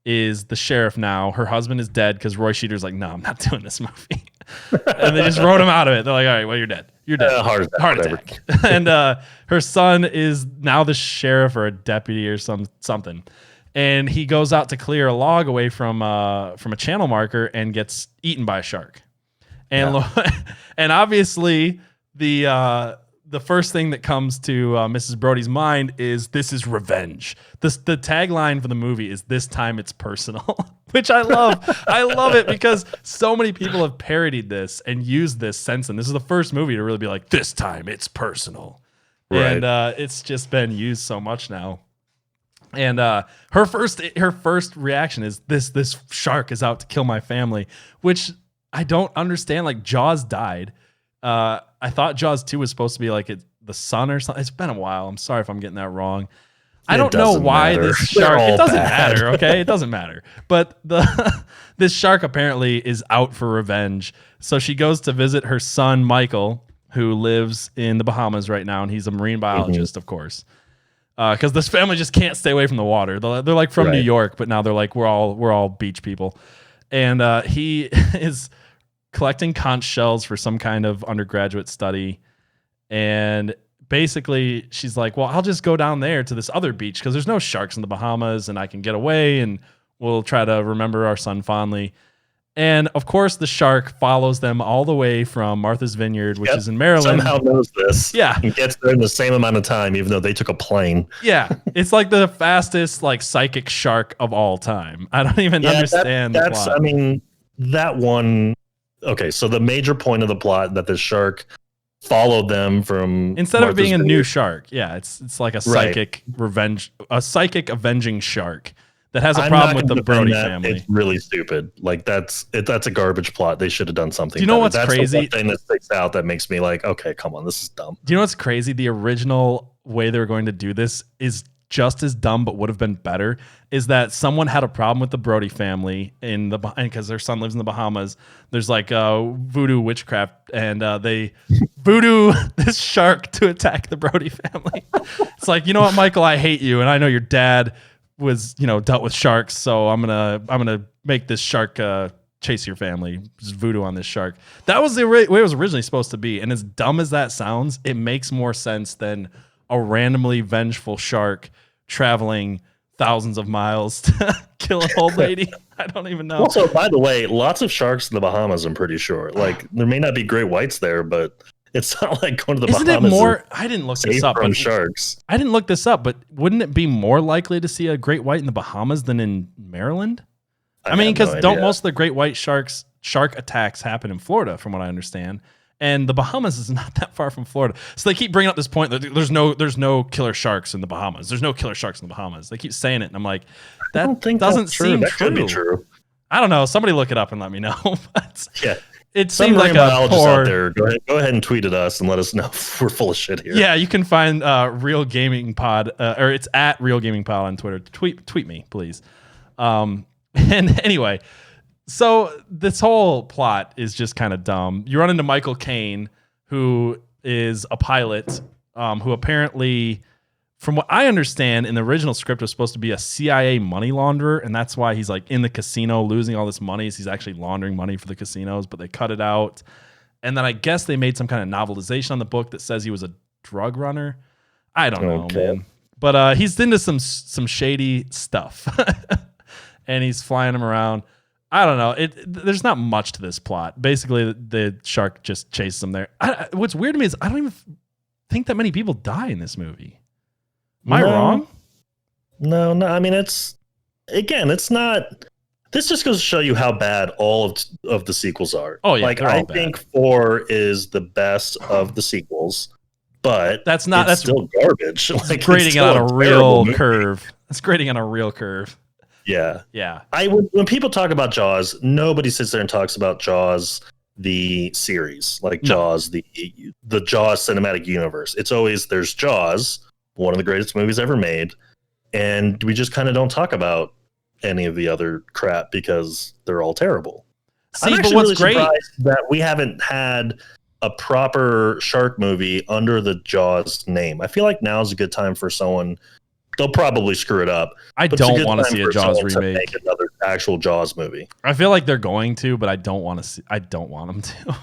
is the sheriff now. Her husband is dead because Roy Scheider's like, no, I'm not doing this movie. And they just wrote him out of it. They're like, all right, well, you're dead. You're dead. Heart attack. And her son is now the sheriff or a deputy or something. And he goes out to clear a log away from a channel marker and gets eaten by a shark. And and obviously the first thing that comes to Mrs. Brody's mind is this is revenge. The tagline for the movie is this time it's personal, which I love. I love it because so many people have parodied this and used this since then. This is the first movie to really be like, this time it's personal. Right. And it's just been used so much now. And her first reaction is this shark is out to kill my family, which I don't understand. Like Jaws died. I thought Jaws 2 was supposed to be like the son or something. It's been a while. I'm sorry if I'm getting that wrong. I don't know why this shark. It doesn't matter. Okay, it doesn't matter. But this shark apparently is out for revenge. So she goes to visit her son Michael, who lives in the Bahamas right now, and he's a marine biologist, of course. Because this family just can't stay away from the water. They're like from New York, but now they're like we're all beach people, and he is collecting conch shells for some kind of undergraduate study. And basically she's like, well, I'll just go down there to this other beach because there's no sharks in the Bahamas and I can get away and we'll try to remember our son fondly. And of course the shark follows them all the way from Martha's Vineyard, which is in Maryland. Somehow knows this. Yeah. And gets there in the same amount of time, even though they took a plane. Yeah. It's like the fastest like psychic shark of all time. I don't even understand the plot. I mean, that one. Okay, so the major point of the plot that the shark followed them from instead of it being a new shark, it's like a psychic avenging shark that has a problem with the Brody family. It's really stupid. Like that's a garbage plot. They should have done something. Do you know what's that's crazy? The one thing that sticks out that makes me like, okay, come on, this is dumb. Do you know what's crazy? The original way they were going to do this is just as dumb, but would have been better. Is that someone had a problem with the Brody family because their son lives in the Bahamas. There's like voodoo witchcraft, and they voodoo this shark to attack the Brody family. It's like, you know what, Michael, I hate you, and I know your dad was dealt with sharks, so I'm gonna make this shark chase your family. Just voodoo on this shark. That was the way it was originally supposed to be, and as dumb as that sounds, it makes more sense than a randomly vengeful shark traveling thousands of miles to kill an old lady. I don't even know. Also, by the way, lots of sharks in the Bahamas, I'm pretty sure. Like, there may not be great whites there, but it's not like going to the Bahamas. Isn't it more? I didn't look this up. From sharks. I didn't look this up, but wouldn't it be more likely to see a great white in the Bahamas than in Maryland? I mean, because don't most of the great white shark attacks happen in Florida, from what I understand? And the Bahamas is not that far from Florida. So they keep bringing up this point that there's no killer sharks in the Bahamas. There's no killer sharks in the Bahamas. They keep saying it, and I'm like, that doesn't seem true. That true. could be true. I don't know. Somebody look it up and let me know. But yeah. It seemed like a biologist out there. Go ahead and tweet at us and let us know if we're full of shit here. Yeah, you can find Real Gaming Pod, or it's at Real Gaming Pod on Twitter. Tweet me, please. And anyway, so this whole plot is just kind of dumb. You run into Michael Caine, who is a pilot, who apparently, from what I understand, in the original script was supposed to be a CIA money launderer, and that's why he's like in the casino losing all this money. So he's actually laundering money for the casinos, but they cut it out. And then I guess they made some kind of novelization on the book that says he was a drug runner. I don't know, man. But he's into some shady stuff, and he's flying him around. I don't know. There's not much to this plot. Basically, the shark just chases him there. What's weird to me is I don't even think that many people die in this movie. Am I wrong? No. I mean, it's not. This just goes to show you how bad all of the sequels are. Oh yeah, like I think 4 is the best of the sequels, but that's still garbage. Like, grading it on a real curve. That's grading on a real curve. Yeah. Yeah. When people talk about Jaws, nobody sits there and talks about Jaws, the series, like Jaws, the Jaws cinematic universe. It's always there's Jaws, one of the greatest movies ever made, and we just kind of don't talk about any of the other crap because they're all terrible. See, but what's great that we haven't had a proper shark movie under the Jaws name. I feel like now is a good time for someone. they'll probably screw it up. I But it's don't good want to time see a for Jaws someone to remake. make another actual Jaws movie. I feel like they're going to, but I don't want to see. I don't want them to.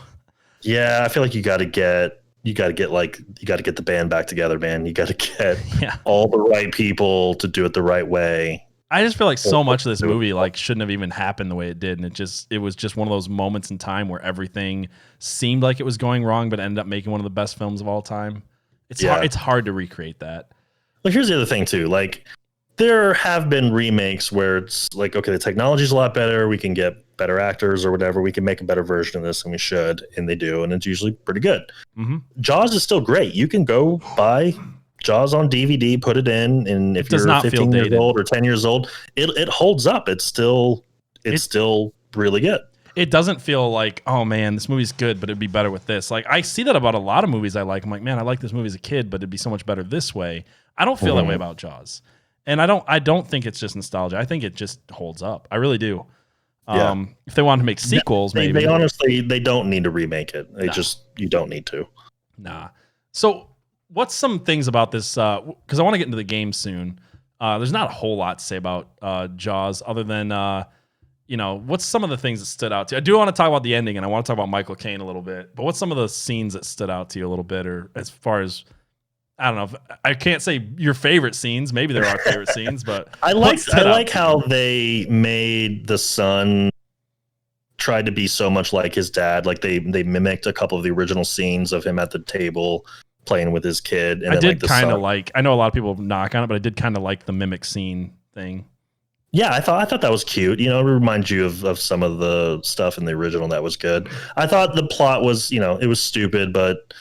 Yeah, I feel like you got to get the band back together, man. You got to get all the right people to do it the right way. I just feel like so much of this movie like shouldn't have even happened the way it did, and it was just one of those moments in time where everything seemed like it was going wrong, but ended up making one of the best films of all time. It's hard to recreate that. Well, here's the other thing too. Like, there have been remakes where it's like, okay, the technology's a lot better. We can get better actors or whatever. We can make a better version of this, and we should, and they do, and it's usually pretty good. Mm-hmm. Jaws is still great. You can go buy Jaws on DVD, put it in, and if you're 15 years old or 10 years old, it holds up. It's still really good. It doesn't feel like, oh man, this movie's good, but it'd be better with this. Like, I see that about a lot of movies I like. I'm like, man, I like this movie as a kid, but it'd be so much better this way. I don't feel that way about Jaws. And I don't think it's just nostalgia. I think it just holds up. I really do. If they wanted to make sequels, maybe. They honestly, they don't need to remake it. You don't need to. Nah. So what's some things about this? Because I want to get into the game soon. There's not a whole lot to say about Jaws other than, what's some of the things that stood out to you? I do want to talk about the ending, and I want to talk about Michael Caine a little bit. But what's some of the scenes that stood out to you a little bit, or as far as, I don't know. I can't say your favorite scenes. Maybe there are favorite scenes, but I like how they made the son try to be so much like his dad. Like they mimicked a couple of the original scenes of him at the table playing with his kid. And I did kind of like. I know a lot of people knock on it, but I did kind of like the mimic scene thing. Yeah, I thought that was cute. It reminds you of some of the stuff in the original that was good. I thought the plot was, it was stupid, but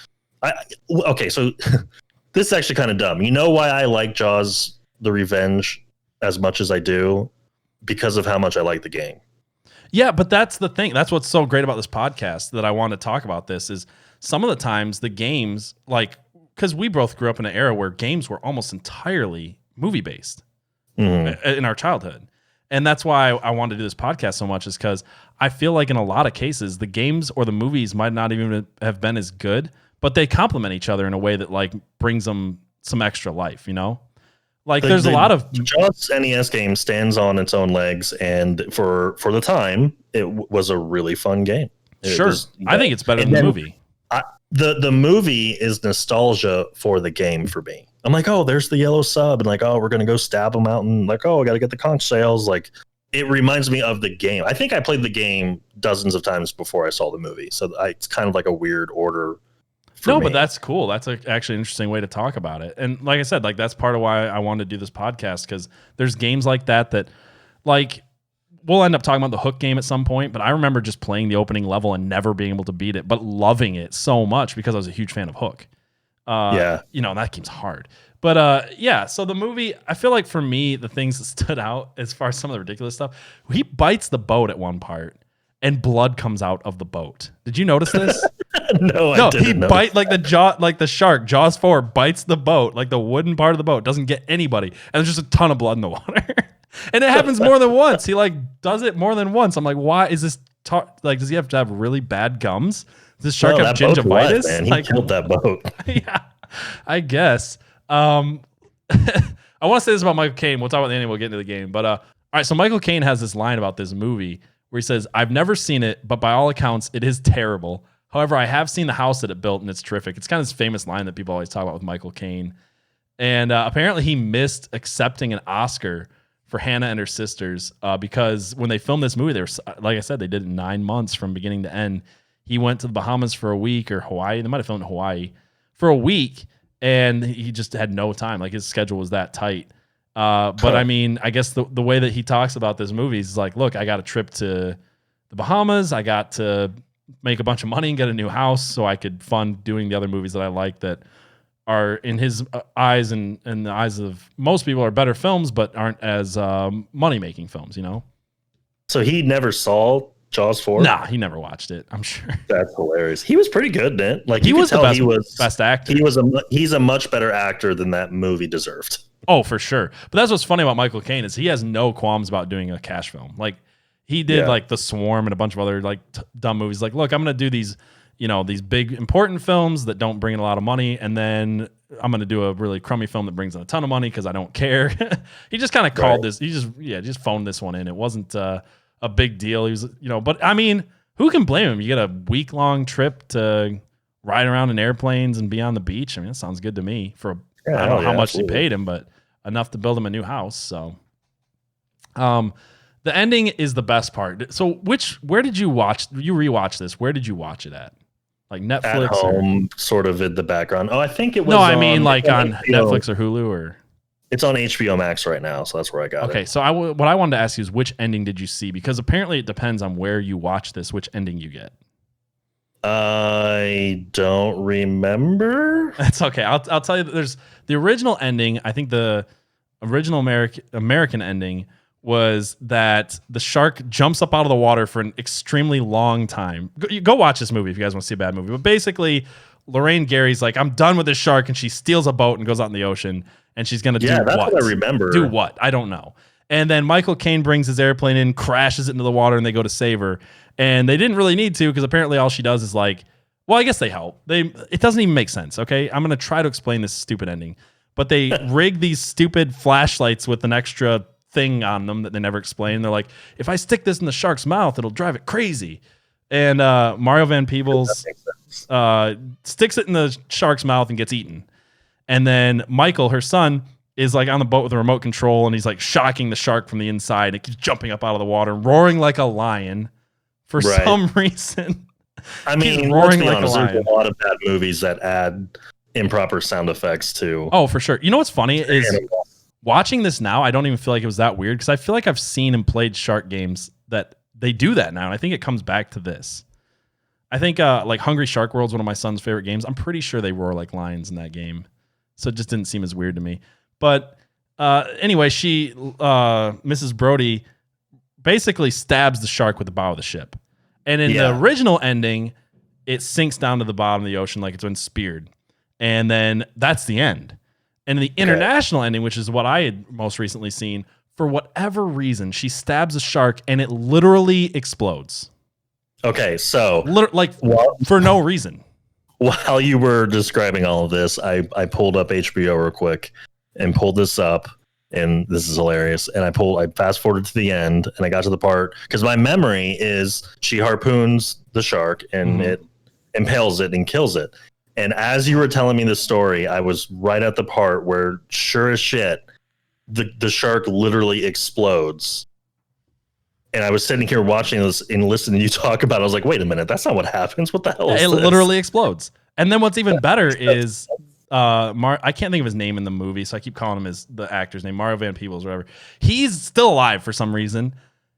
so. This is actually kind of dumb. You know why I like Jaws: The Revenge as much as I do? Because of how much I like the game. Yeah, but that's the thing. That's what's so great about this podcast that I want to talk about this is some of the times the games, like, because we both grew up in an era where games were almost entirely movie-based in our childhood. And that's why I wanted to do this podcast so much is because I feel like in a lot of cases, the games or the movies might not even have been as good, but they complement each other in a way that like brings them some extra life, Like there's a lot of Jaws NES game stands on its own legs, and for the time, it was a really fun game. I think it's better than the movie. The movie is nostalgia for the game for me. I'm like, oh, there's the yellow sub, and like, oh, we're gonna go stab them out, and like, oh, I gotta get the conch sales. Like, it reminds me of the game. I think I played the game dozens of times before I saw the movie, so it's kind of like a weird order. No, but that's cool. That's actually an interesting way to talk about it. And like I said, like that's part of why I wanted to do this podcast, because there's games like that like we'll end up talking about the Hook game at some point, but I remember just playing the opening level and never being able to beat it, but loving it so much because I was a huge fan of Hook. That game's hard. But so the movie, I feel like for me, the things that stood out as far as some of the ridiculous stuff, he bites the boat at one part and blood comes out of the boat. Did you notice this? No, I didn't. He bite like the shark, Jaws 4 bites the boat, like the wooden part of the boat, doesn't get anybody, and there's just a ton of blood in the water. And it happens more than once. He like does it more than once. I'm like, why is this? Does he have to have really bad gums? Does this shark have gingivitis? Man. He killed that boat. Yeah, I guess. I want to say this about Michael Caine. We'll talk about the ending. We'll get into the game. But all right. So Michael Caine has this line about this movie where he says, "I've never seen it, but by all accounts, it is terrible. However, I have seen the house that it built, and it's terrific." It's kind of this famous line that people always talk about with Michael Caine. And apparently he missed accepting an Oscar for Hannah and her sisters because when they filmed this movie, they were, like I said, they did it in 9 months from beginning to end. He went to the Bahamas for a week, or Hawaii. They might have filmed in Hawaii for a week, and he just had no time. Like his schedule was that tight. But I mean, I guess the way that he talks about this movie is like, look, I got a trip to the Bahamas. I got to make a bunch of money and get a new house so I could fund doing the other movies that I like that are in his eyes and in the eyes of most people are better films, but aren't as money-making films, So he never saw Jaws 4? Nah, he never watched it, I'm sure. That's hilarious. He was pretty good in it. Like he was the best actor. He's a much better actor than that movie deserved. Oh, for sure. But that's what's funny about Michael Caine is he has no qualms about doing a cash film. Like he did like The Swarm and a bunch of other like dumb movies. Like, look, I'm going to do these, these big important films that don't bring in a lot of money. And then I'm going to do a really crummy film that brings in a ton of money because I don't care. He just kind of called this. He just phoned this one in. It wasn't a big deal. He was, but I mean, who can blame him? You get a week-long trip to ride around in airplanes and be on the beach. I mean, that sounds good to me. I don't know how much he paid him, but enough to build him a new house. So, the ending is the best part. So, where did you watch? You rewatch this? Where did you watch it at? Like Netflix, at home, sort of in the background. Oh, I think it was. No, I mean like on Netflix or Hulu, or it's on HBO Max right now, so that's where I got it. Okay, so what I wanted to ask you is which ending did you see? Because apparently it depends on where you watch this, which ending you get. I don't remember. That's okay. I'll tell you that there's the original ending. I think the original American ending was that the shark jumps up out of the water for an extremely long time. Go watch this movie if you guys want to see a bad movie. But basically, Lorraine Gary's like, I'm done with this shark, and she steals a boat and goes out in the ocean, and she's going to do what? That's what I remember. Do what? I don't know. And then Michael Caine brings his airplane in, crashes it into the water, and they go to save her. And they didn't really need to because apparently all she does is like, well, I guess they help. It doesn't even make sense, okay? I'm going to try to explain this stupid ending. But they rig these stupid flashlights with an extra thing on them that they never explain. They're like, if I stick this in the shark's mouth, it'll drive it crazy. And Mario Van Peebles sticks it in the shark's mouth and gets eaten. And then Michael, her son, is like on the boat with a remote control, and he's like shocking the shark from the inside. It keeps jumping up out of the water, roaring like a lion for some reason. I mean, roaring like a lion. There's a lot of bad movies that add improper sound effects too. Oh, for sure. You know what's funny is watching this now, I don't even feel like it was that weird because I feel like I've seen and played shark games that they do that now, and I think it comes back to this. I think like Hungry Shark World's one of my son's favorite games. I'm pretty sure they roar like lions in that game, so it just didn't seem as weird to me. But anyway, Mrs. Brody, basically stabs the shark with the bow of the ship, and in the original ending, it sinks down to the bottom of the ocean like it's been speared, and then that's the end. And in the international ending, which is what I had most recently seen, for whatever reason, she stabs a shark and it literally explodes. Okay, so for no reason. While you were describing all of this, I pulled up HBO real quick and pulled this up, and this is hilarious. And I fast forwarded to the end, and I got to the part because my memory is she harpoons the shark and it impales it and kills it. And as you were telling me the story, I was right at the part where, sure as shit, the shark literally explodes. And I was sitting here watching this and listening to you talk about it. I was like, wait a minute, that's not what happens. What the hell is this? It literally explodes. And then what's even better is I can't think of his name in the movie, so I keep calling him the actor's name, Mario Van Peebles or whatever. He's still alive for some reason.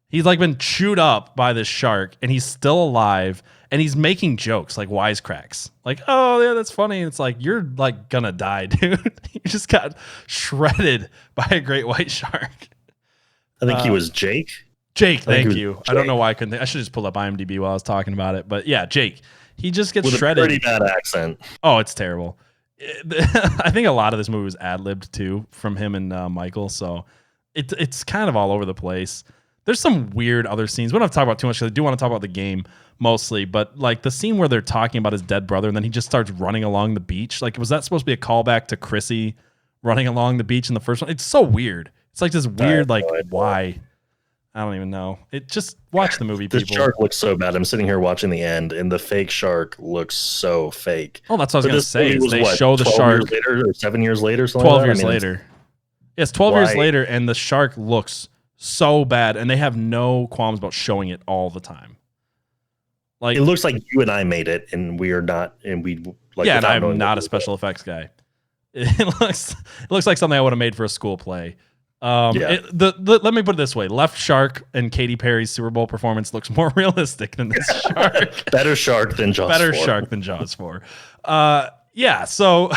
He's like been chewed up by this shark, and he's still alive. And he's making jokes, like wisecracks. Like, oh, yeah, that's funny. And it's like, you're like gonna die, dude. You just got shredded by a great white shark. I think he was Jake. Jake, thank you. Jake. I don't know why I couldn't. I should just pull up IMDb while I was talking about it. But yeah, Jake. He just gets shredded. With a pretty bad accent. Oh, it's terrible. I think a lot of this movie was ad-libbed too from him and Michael. So it's kind of all over the place. There's some weird other scenes. We don't have to talk about too much because I do want to talk about the game mostly, but like the scene where they're talking about his dead brother and then he just starts running along the beach. Like, was that supposed to be a callback to Chrissy running along the beach in the first one? It's so weird. It's like this weird, like, why? I don't even know. Just watch the movie, people. The shark looks so bad. I'm sitting here watching the end, and the fake shark looks so fake. Oh, that's what I was going to say. They show the shark. 12 years later or 7 years later? 12 years later. Yes, 12 years later, and the shark looks so bad, and they have no qualms about showing it all the time. Like, it looks like you and I made it, and we are not, and we like. Yeah, and I'm not a special effects guy. It looks like something I would have made for a school play. Let me put it this way: Left Shark and Katy Perry's Super Bowl performance looks more realistic than this shark. Better shark than Jaws. Better shark than Jaws 4. Yeah. So,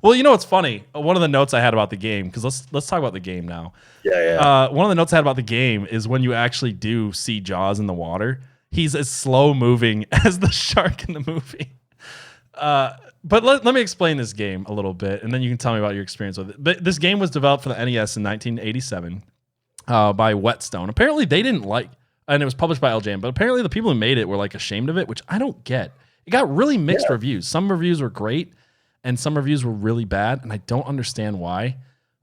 well, you know what's funny? One of the notes I had about the game, because let's talk about the game now. Yeah. One of the notes I had about the game is when you actually do see Jaws in the water, he's as slow moving as the shark in the movie. But let me explain this game a little bit, and then you can tell me about your experience with it. But this game was developed for the NES in 1987 by Whetstone. Apparently, they didn't like, and it was published by LJN, but apparently the people who made it were like ashamed of it, which I don't get. It got really mixed reviews. Some reviews were great, and some reviews were really bad, and I don't understand why.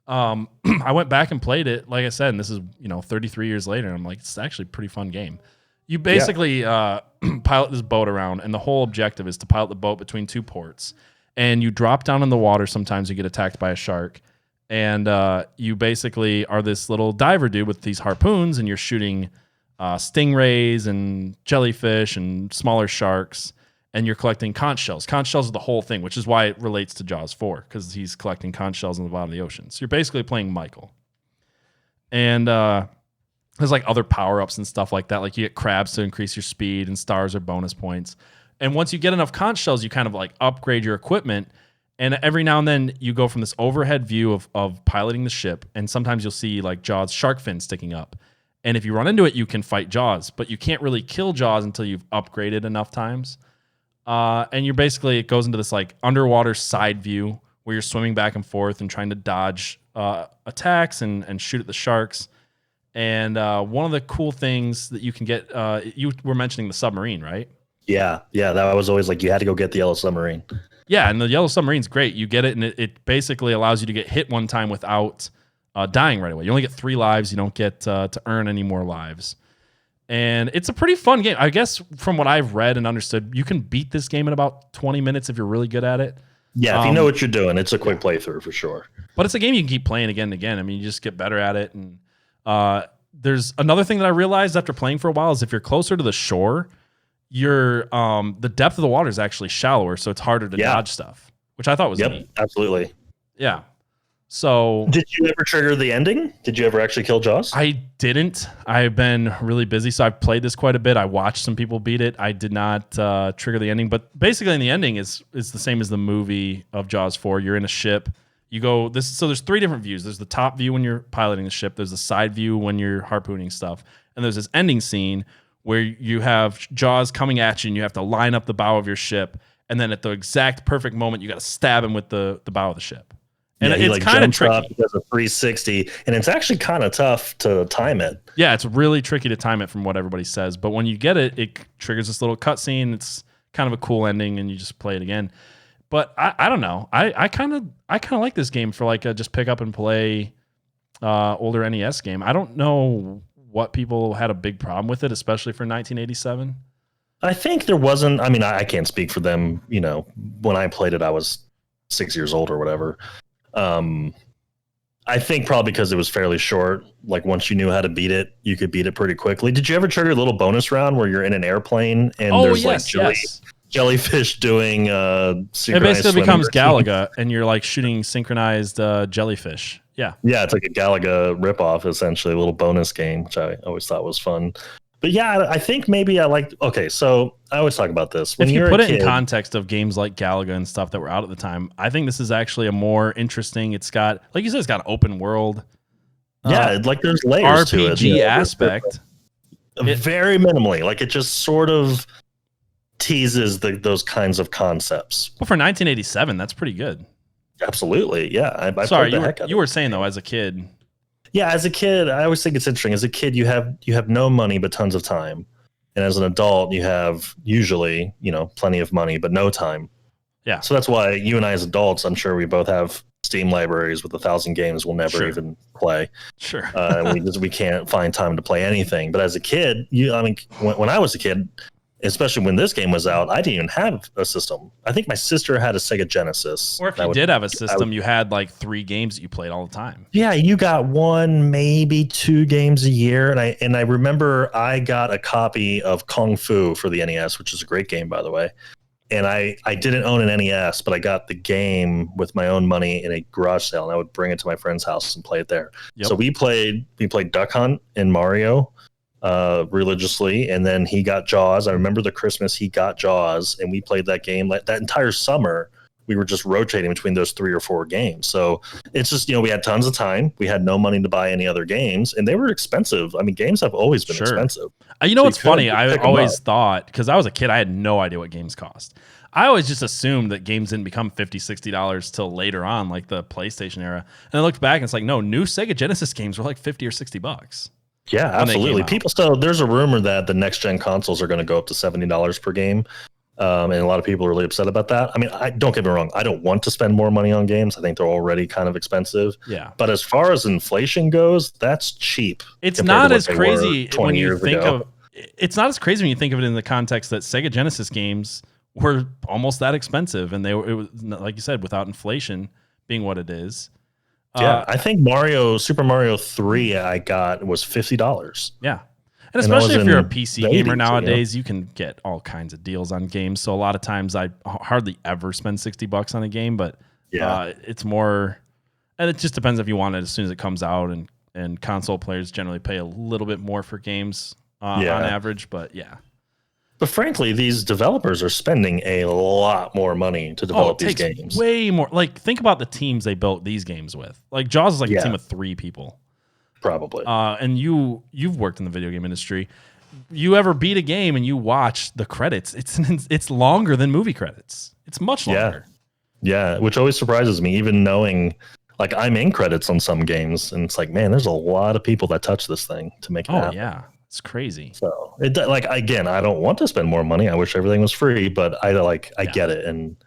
I went back and played it, like I said, and this is 33 years later, and I'm like, it's actually a pretty fun game. You basically pilot this boat around, and the whole objective is to pilot the boat between two ports. And you drop down in the water. Sometimes you get attacked by a shark, and you basically are this little diver dude with these harpoons, and you're shooting stingrays and jellyfish and smaller sharks. And you're collecting conch shells. Conch shells are the whole thing, which is why it relates to Jaws 4, because he's collecting conch shells in the bottom of the ocean. So you're basically playing Michael. And there's like other power-ups and stuff like that. Like you get crabs to increase your speed, and stars are bonus points. And once you get enough conch shells, you kind of like upgrade your equipment. And every now and then you go from this overhead view of piloting the ship, and sometimes you'll see like Jaws shark fin sticking up. And if you run into it, you can fight Jaws, but you can't really kill Jaws until you've upgraded enough times. And you're basically, it goes into this like underwater side view where you're swimming back and forth and trying to dodge attacks and shoot at the sharks. And one of the cool things that you can get, you were mentioning the submarine, right? Yeah. That was always like you had to go get the yellow submarine. Yeah, and the yellow submarine's great. You get it, and it basically allows you to get hit one time without dying right away. You only get 3 lives. You don't get to earn any more lives. And it's a pretty fun game. I guess from what I've read and understood, you can beat this game in about 20 minutes if you're really good at it. Yeah, if you know what you're doing, it's a quick playthrough for sure. But it's a game you can keep playing again and again. I mean, you just get better at it. And there's another thing that I realized after playing for a while is if you're closer to the shore, the depth of the water is actually shallower, so it's harder to dodge stuff, which I thought was neat. Absolutely. Yeah. So did you ever trigger the ending? Did you ever actually kill Jaws? I didn't. I've been really busy, so I've played this quite a bit. I watched some people beat it. I did not trigger the ending, but basically, the ending is the same as the movie of Jaws 4. You're in a ship. You go this. So there's 3 different views. There's the top view when you're piloting the ship. There's the side view when you're harpooning stuff, and there's this ending scene where you have Jaws coming at you, and you have to line up the bow of your ship, and then at the exact perfect moment, you got to stab him with the bow of the ship. And it's kind of tricky. He does a 360, and it's actually kind of tough to time it. Yeah, it's really tricky to time it from what everybody says. But when you get it, it triggers this little cutscene. It's kind of a cool ending, and you just play it again. But I don't know. I kind of like this game for like a just pick up and play older NES game. I don't know what people had a big problem with it, especially for 1987. I think there wasn't. I mean, I can't speak for them. You know, when I played it, I was 6 years old or whatever. I think probably because it was fairly short. Like once you knew how to beat it, you could beat it pretty quickly. Did you ever trigger a little bonus round where you're in an airplane and there's jellyfish doing synchronized it basically becomes routine? Galaga, and you're like shooting synchronized jellyfish. Yeah, it's like a Galaga ripoff, essentially, a little bonus game, which I always thought was fun. But yeah, I think maybe I like. Okay, so I always talk about this. When if you put it in context of games like Galaga and stuff that were out at the time, I think this is actually a more interesting. It's got, like you said, it's got an open world. Like there's layers to it. RPG aspect. Very minimally, like it just sort of teases those kinds of concepts. Well, for 1987, that's pretty good. Absolutely, yeah. Sorry, you were saying though, as a kid. Yeah, as a kid, I always think it's interesting. As a kid, you have no money but tons of time, and as an adult, you have usually plenty of money but no time. Yeah. So that's why you and I, as adults, I'm sure we both have Steam libraries with 1,000 games we'll never even play. Sure. We can't find time to play anything. But as a kid, when I was a kid, especially when this game was out, I didn't even have a system. I think my sister had a Sega Genesis. Or if you did have a system, you had like 3 games that you played all the time. Yeah, you got 1, maybe 2 games a year. And I remember I got a copy of Kung Fu for the NES, which is a great game, by the way. And I didn't own an NES, but I got the game with my own money in a garage sale, and I would bring it to my friend's house and play it there. Yep. So we played Duck Hunt and Mario religiously, and then he got Jaws. I remember the Christmas he got Jaws, and we played that game like that entire summer. We were just rotating between those 3 or 4 games. So it's just, we had tons of time. We had no money to buy any other games, and they were expensive. I mean, games have always been expensive. What's funny? I always thought, because I was a kid, I had no idea what games cost. I always just assumed that games didn't become $50, $60 till later on, like the PlayStation era. And I looked back and it's like, no, new Sega Genesis games were like $50 or $60. Yeah, absolutely. There's a rumor that the next gen consoles are going to go up to $70 per game. And a lot of people are really upset about that. I mean, don't get me wrong. I don't want to spend more money on games. I think they're already kind of expensive. Yeah. But as far as inflation goes, that's cheap. It's not as crazy when you think of it's not as crazy when you think of it in the context that Sega Genesis games were almost that expensive, and it was, like you said, without inflation being what it is. Yeah, I think Super Mario 3 I got was $50. Yeah. And especially if you're a PC gamer nowadays, you can get all kinds of deals on games. So a lot of times I hardly ever spend $60 on a game, but it's more, and it just depends if you want it as soon as it comes out, and console players generally pay a little bit more for games on average, but yeah. But frankly, these developers are spending a lot more money to develop these games. Way more. Like, think about the teams they built these games with. Like, Jaws is like a team of 3 people. Probably. And you've worked in the video game industry. You ever beat a game and you watch the credits? It's longer than movie credits. It's much longer. Yeah, which always surprises me, even knowing, like, I'm in credits on some games, and it's like, man, there's a lot of people that touch this thing to make it happen. Yeah. It's crazy. So, again, I don't want to spend more money. I wish everything was free, but I get it. And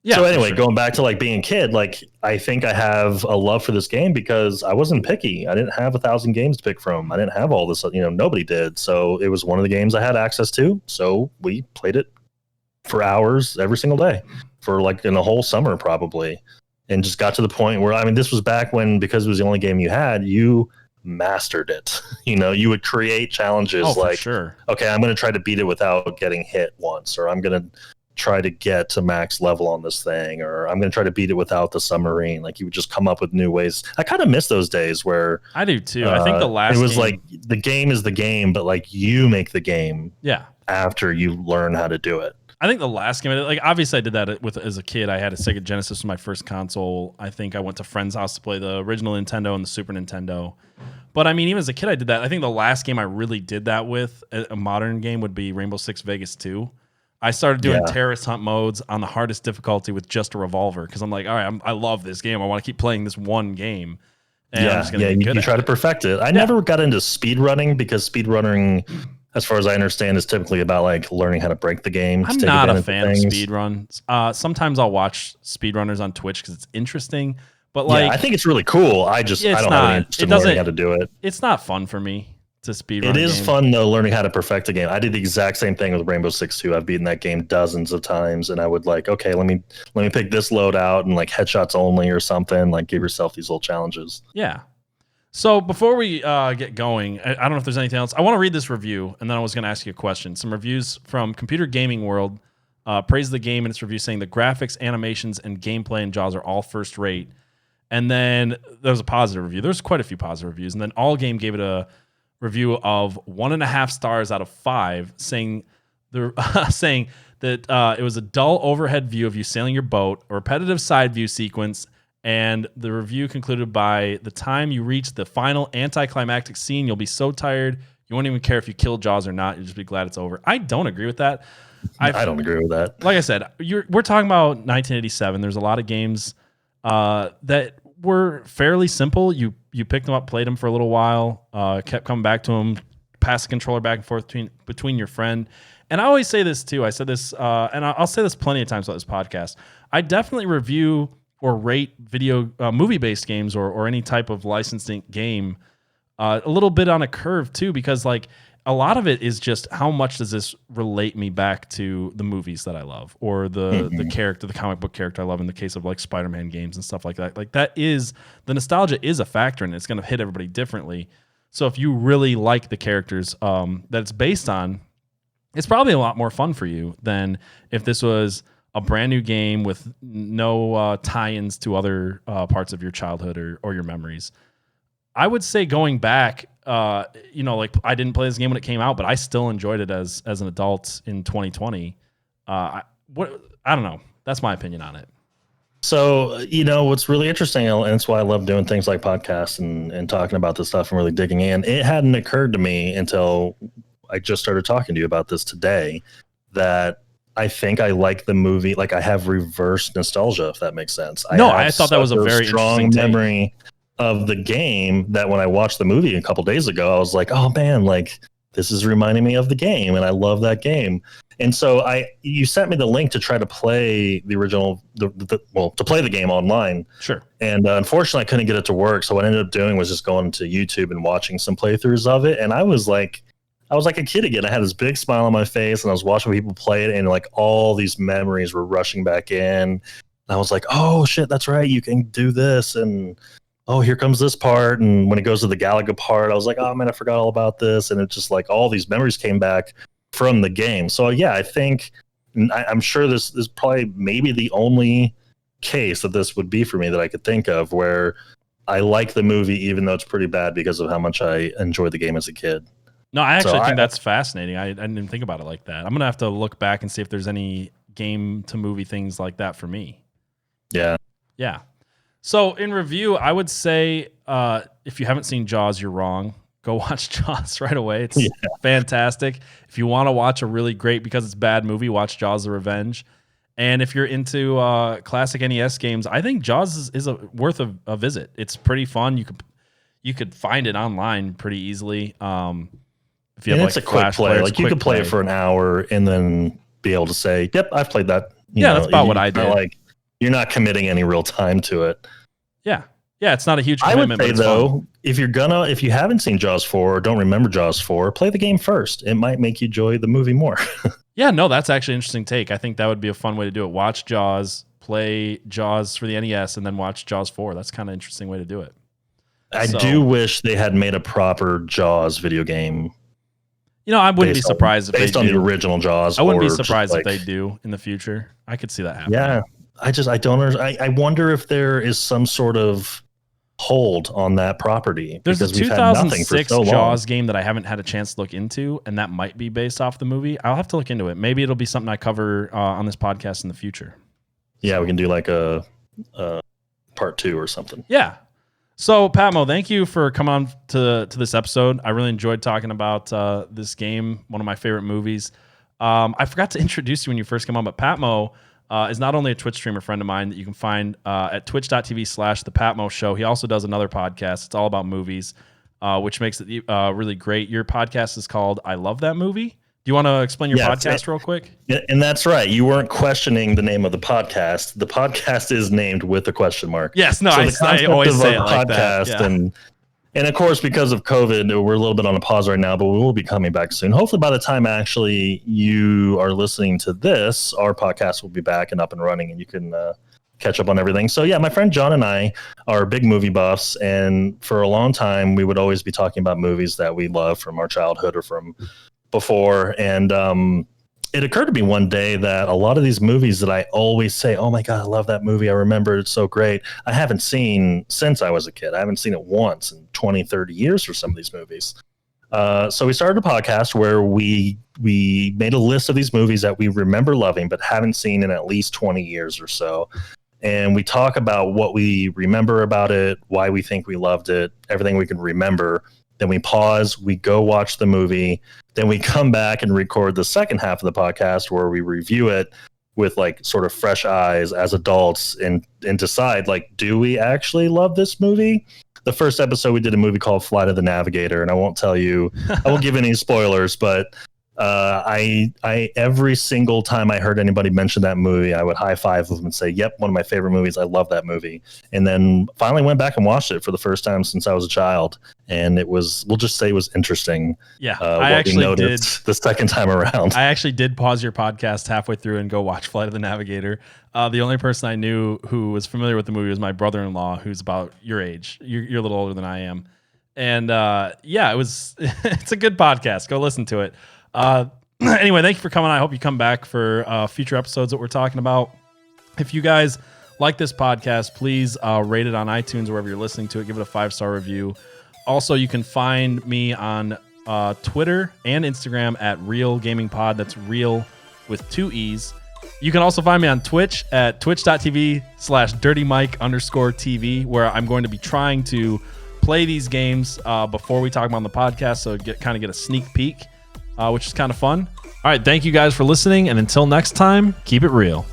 so anyway, going back to like being a kid, like, I think I have a love for this game because I wasn't picky. I didn't have 1,000 games to pick from. I didn't have all this, nobody did. So it was one of the games I had access to. So we played it for hours every single day for like in a whole summer probably. And just got to the point where, I mean, this was back when, because it was the only game you had, you mastered it. You would create challenges okay, I'm going to try to beat it without getting hit once, or I'm going to try to get to max level on this thing, or I'm going to try to beat it without the submarine. Like, you would just come up with new ways. I kind of miss those days where I do too. I think the last it was like the game is the game, but like you make the game after you learn how to do it. I think the last game, like, obviously I did that as a kid. I had a Sega Genesis, my first console. I think I went to friend's house to play the original Nintendo and the Super Nintendo. But I mean, even as a kid, I did that. I think the last game I really did that with, a modern game, would be Rainbow Six Vegas 2. I started doing terrorist hunt modes on the hardest difficulty with just a revolver, because I'm like, all right, I love this game. I want to keep playing this one game. And I'm just gonna you try to perfect it. I never got into speedrunning, because speedrunning, as far as I understand, is typically about like learning how to break the game. I'm not a fan of speedruns. Sometimes I'll watch speedrunners on Twitch because it's interesting. But like, I think it's really cool. I don't have any interest in learning how to do it. It's not fun for me to speedrun. It is fun though, learning how to perfect a game. I did the exact same thing with Rainbow Six 2. I've beaten that game dozens of times, and I would like, okay, let me pick this loadout and like headshots only or something. Like, give yourself these little challenges. Yeah. So before we get going, I don't know if there's anything else. I want to read this review, and then I was going to ask you a question. Some reviews from Computer Gaming World praise the game in its review, saying the graphics, animations, and gameplay in Jaws are all first rate. And then there was a positive review. There's quite a few positive reviews. And then All Game gave it a review of 1.5 stars out of 5, saying that it was a dull overhead view of you sailing your boat, a repetitive side view sequence, and the review concluded by the time you reach the final anticlimactic scene, you'll be so tired you won't even care if you kill Jaws or not. You'll just be glad it's over. I don't agree with that. I don't agree with that. Like I said, we're talking about 1987. There's a lot of games that were fairly simple. You picked them up, played them for a little while, kept coming back to them, passed the controller back and forth between your friend. And I always say this too. I said this, and I'll say this plenty of times on this podcast. I definitely review or rate video movie-based games or any type of licensing game a little bit on a curve too, because like a lot of it is just how much does this relate me back to the movies that I love, or the character, the comic book character I love, in the case of like Spider-Man games and stuff like that. Like, that is, the nostalgia is a factor, and it's going to hit everybody differently. So if you really like the characters that it's based on, it's probably a lot more fun for you than if this was a brand new game with no tie-ins to other parts of your childhood or your memories. I would say going back, like, I didn't play this game when it came out, but I still enjoyed it as an adult in 2020. I don't know. That's my opinion on it. So, what's really interesting, and it's why I love doing things like podcasts and talking about this stuff and really digging in. It hadn't occurred to me until I just started talking to you about this today, that I think I like the movie. Like, I have reverse nostalgia, if that makes sense. I thought that was a very strong memory of the game that when I watched the movie a couple days ago, I was like, oh man, like this is reminding me of the game, and I love that game. And so you sent me the link to try to play the original, to play the game online. Sure. And unfortunately, I couldn't get it to work. So what I ended up doing was just going to YouTube and watching some playthroughs of it. And I was like a kid again. I had this big smile on my face, and I was watching people play it, and like all these memories were rushing back in. And I was like, oh shit, that's right, you can do this, and oh, here comes this part. And when it goes to the Galaga part, I was like, oh man, I forgot all about this. And it's just like all these memories came back from the game. So yeah, I think I'm sure this is probably maybe the only case that this would be for me that I could think of where I like the movie even though it's pretty bad because of how much I enjoyed the game as a kid. No, I actually think that's fascinating. I didn't think about it like that. I'm gonna have to look back and see if there's any game to movie things like that for me. Yeah. So in review, I would say if you haven't seen Jaws, you're wrong. Go watch Jaws right away. It's fantastic. If you want to watch a really great, because it's a bad movie, watch Jaws: The Revenge. And if you're into classic NES games, I think Jaws is worth a visit. It's pretty fun. You could find it online pretty easily. If you have it's a quick play. Like you could play it for an hour and then be able to say, "Yep, I've played that." That's about what I did. Like you're not committing any real time to it. Yeah, it's not a huge commitment. I would say though, if you haven't seen Jaws 4 or don't remember Jaws 4, play the game first. It might make you enjoy the movie more. Yeah, no, that's actually an interesting take. I think that would be a fun way to do it. Watch Jaws, play Jaws for the NES, and then watch Jaws 4. That's kind of an interesting way to do it. I do wish they had made a proper Jaws video game. I wouldn't be surprised if based on the original Jaws. I wouldn't be surprised if they do in the future. I could see that happening. Yeah, I don't. I wonder if there is some sort of hold on that property. There's a 2006 Jaws game that I haven't had a chance to look into, and that might be based off the movie. I'll have to look into it. Maybe it'll be something I cover on this podcast in the future. Yeah, we can do like a part 2 or something. Yeah. So, Patmo, thank you for coming on to this episode. I really enjoyed talking about this game, one of my favorite movies. I forgot to introduce you when you first came on, but Patmo is not only a Twitch streamer friend of mine that you can find at twitch.tv/ThePatmoShow. He also does another podcast. It's all about movies, which makes it really great. Your podcast is called I Love That Movie. Do you want to explain your podcast real quick? And that's right. You weren't questioning the name of the podcast. The podcast is named with a question mark. Yes, no, so I always say it like that. Yeah. And of course, because of COVID, we're a little bit on a pause right now, but we will be coming back soon. Hopefully by the time actually you are listening to this, our podcast will be back and up and running, and you can catch up on everything. So yeah, my friend John and I are big movie buffs, and for a long time, we would always be talking about movies that we love from our childhood or from before. And it occurred to me one day that a lot of these movies that I always say, oh my God, I love that movie, I remember it's so great, I haven't seen since I was a kid. I haven't seen it once in 20, 30 years for some of these movies. So we started a podcast where we made a list of these movies that we remember loving but haven't seen in at least 20 years or so. And we talk about what we remember about it, why we think we loved it, everything we can remember. Then we pause, we go watch the movie, then we come back and record the second half of the podcast where we review it with like sort of fresh eyes as adults and decide, like, do we actually love this movie? The first episode we did a movie called Flight of the Navigator, and I won't give any spoilers, but I every single time I heard anybody mention that movie, I would high five them and say, yep, one of my favorite movies. I love that movie. And then finally went back and watched it for the first time since I was a child. And it was, we'll just say it was interesting. Yeah. I actually did the second time around. I actually did pause your podcast halfway through and go watch Flight of the Navigator. The only person I knew who was familiar with the movie was my brother-in-law, who's about your age. You're a little older than I am. And yeah, it's a good podcast. Go listen to it. Anyway, thank you for coming. I hope you come back for future episodes that we're talking about. If you guys like this podcast, please rate it on iTunes or wherever you're listening to it. Give it a 5-star review. Also, you can find me on Twitter and Instagram at Real Gaming Pod. That's real with 2 E's. You can also find me on Twitch at twitch.tv/DirtyMike_TV, where I'm going to be trying to play these games before we talk about them on the podcast, so get a sneak peek. Which is kind of fun. All right, thank you guys for listening, and until next time, keep it real.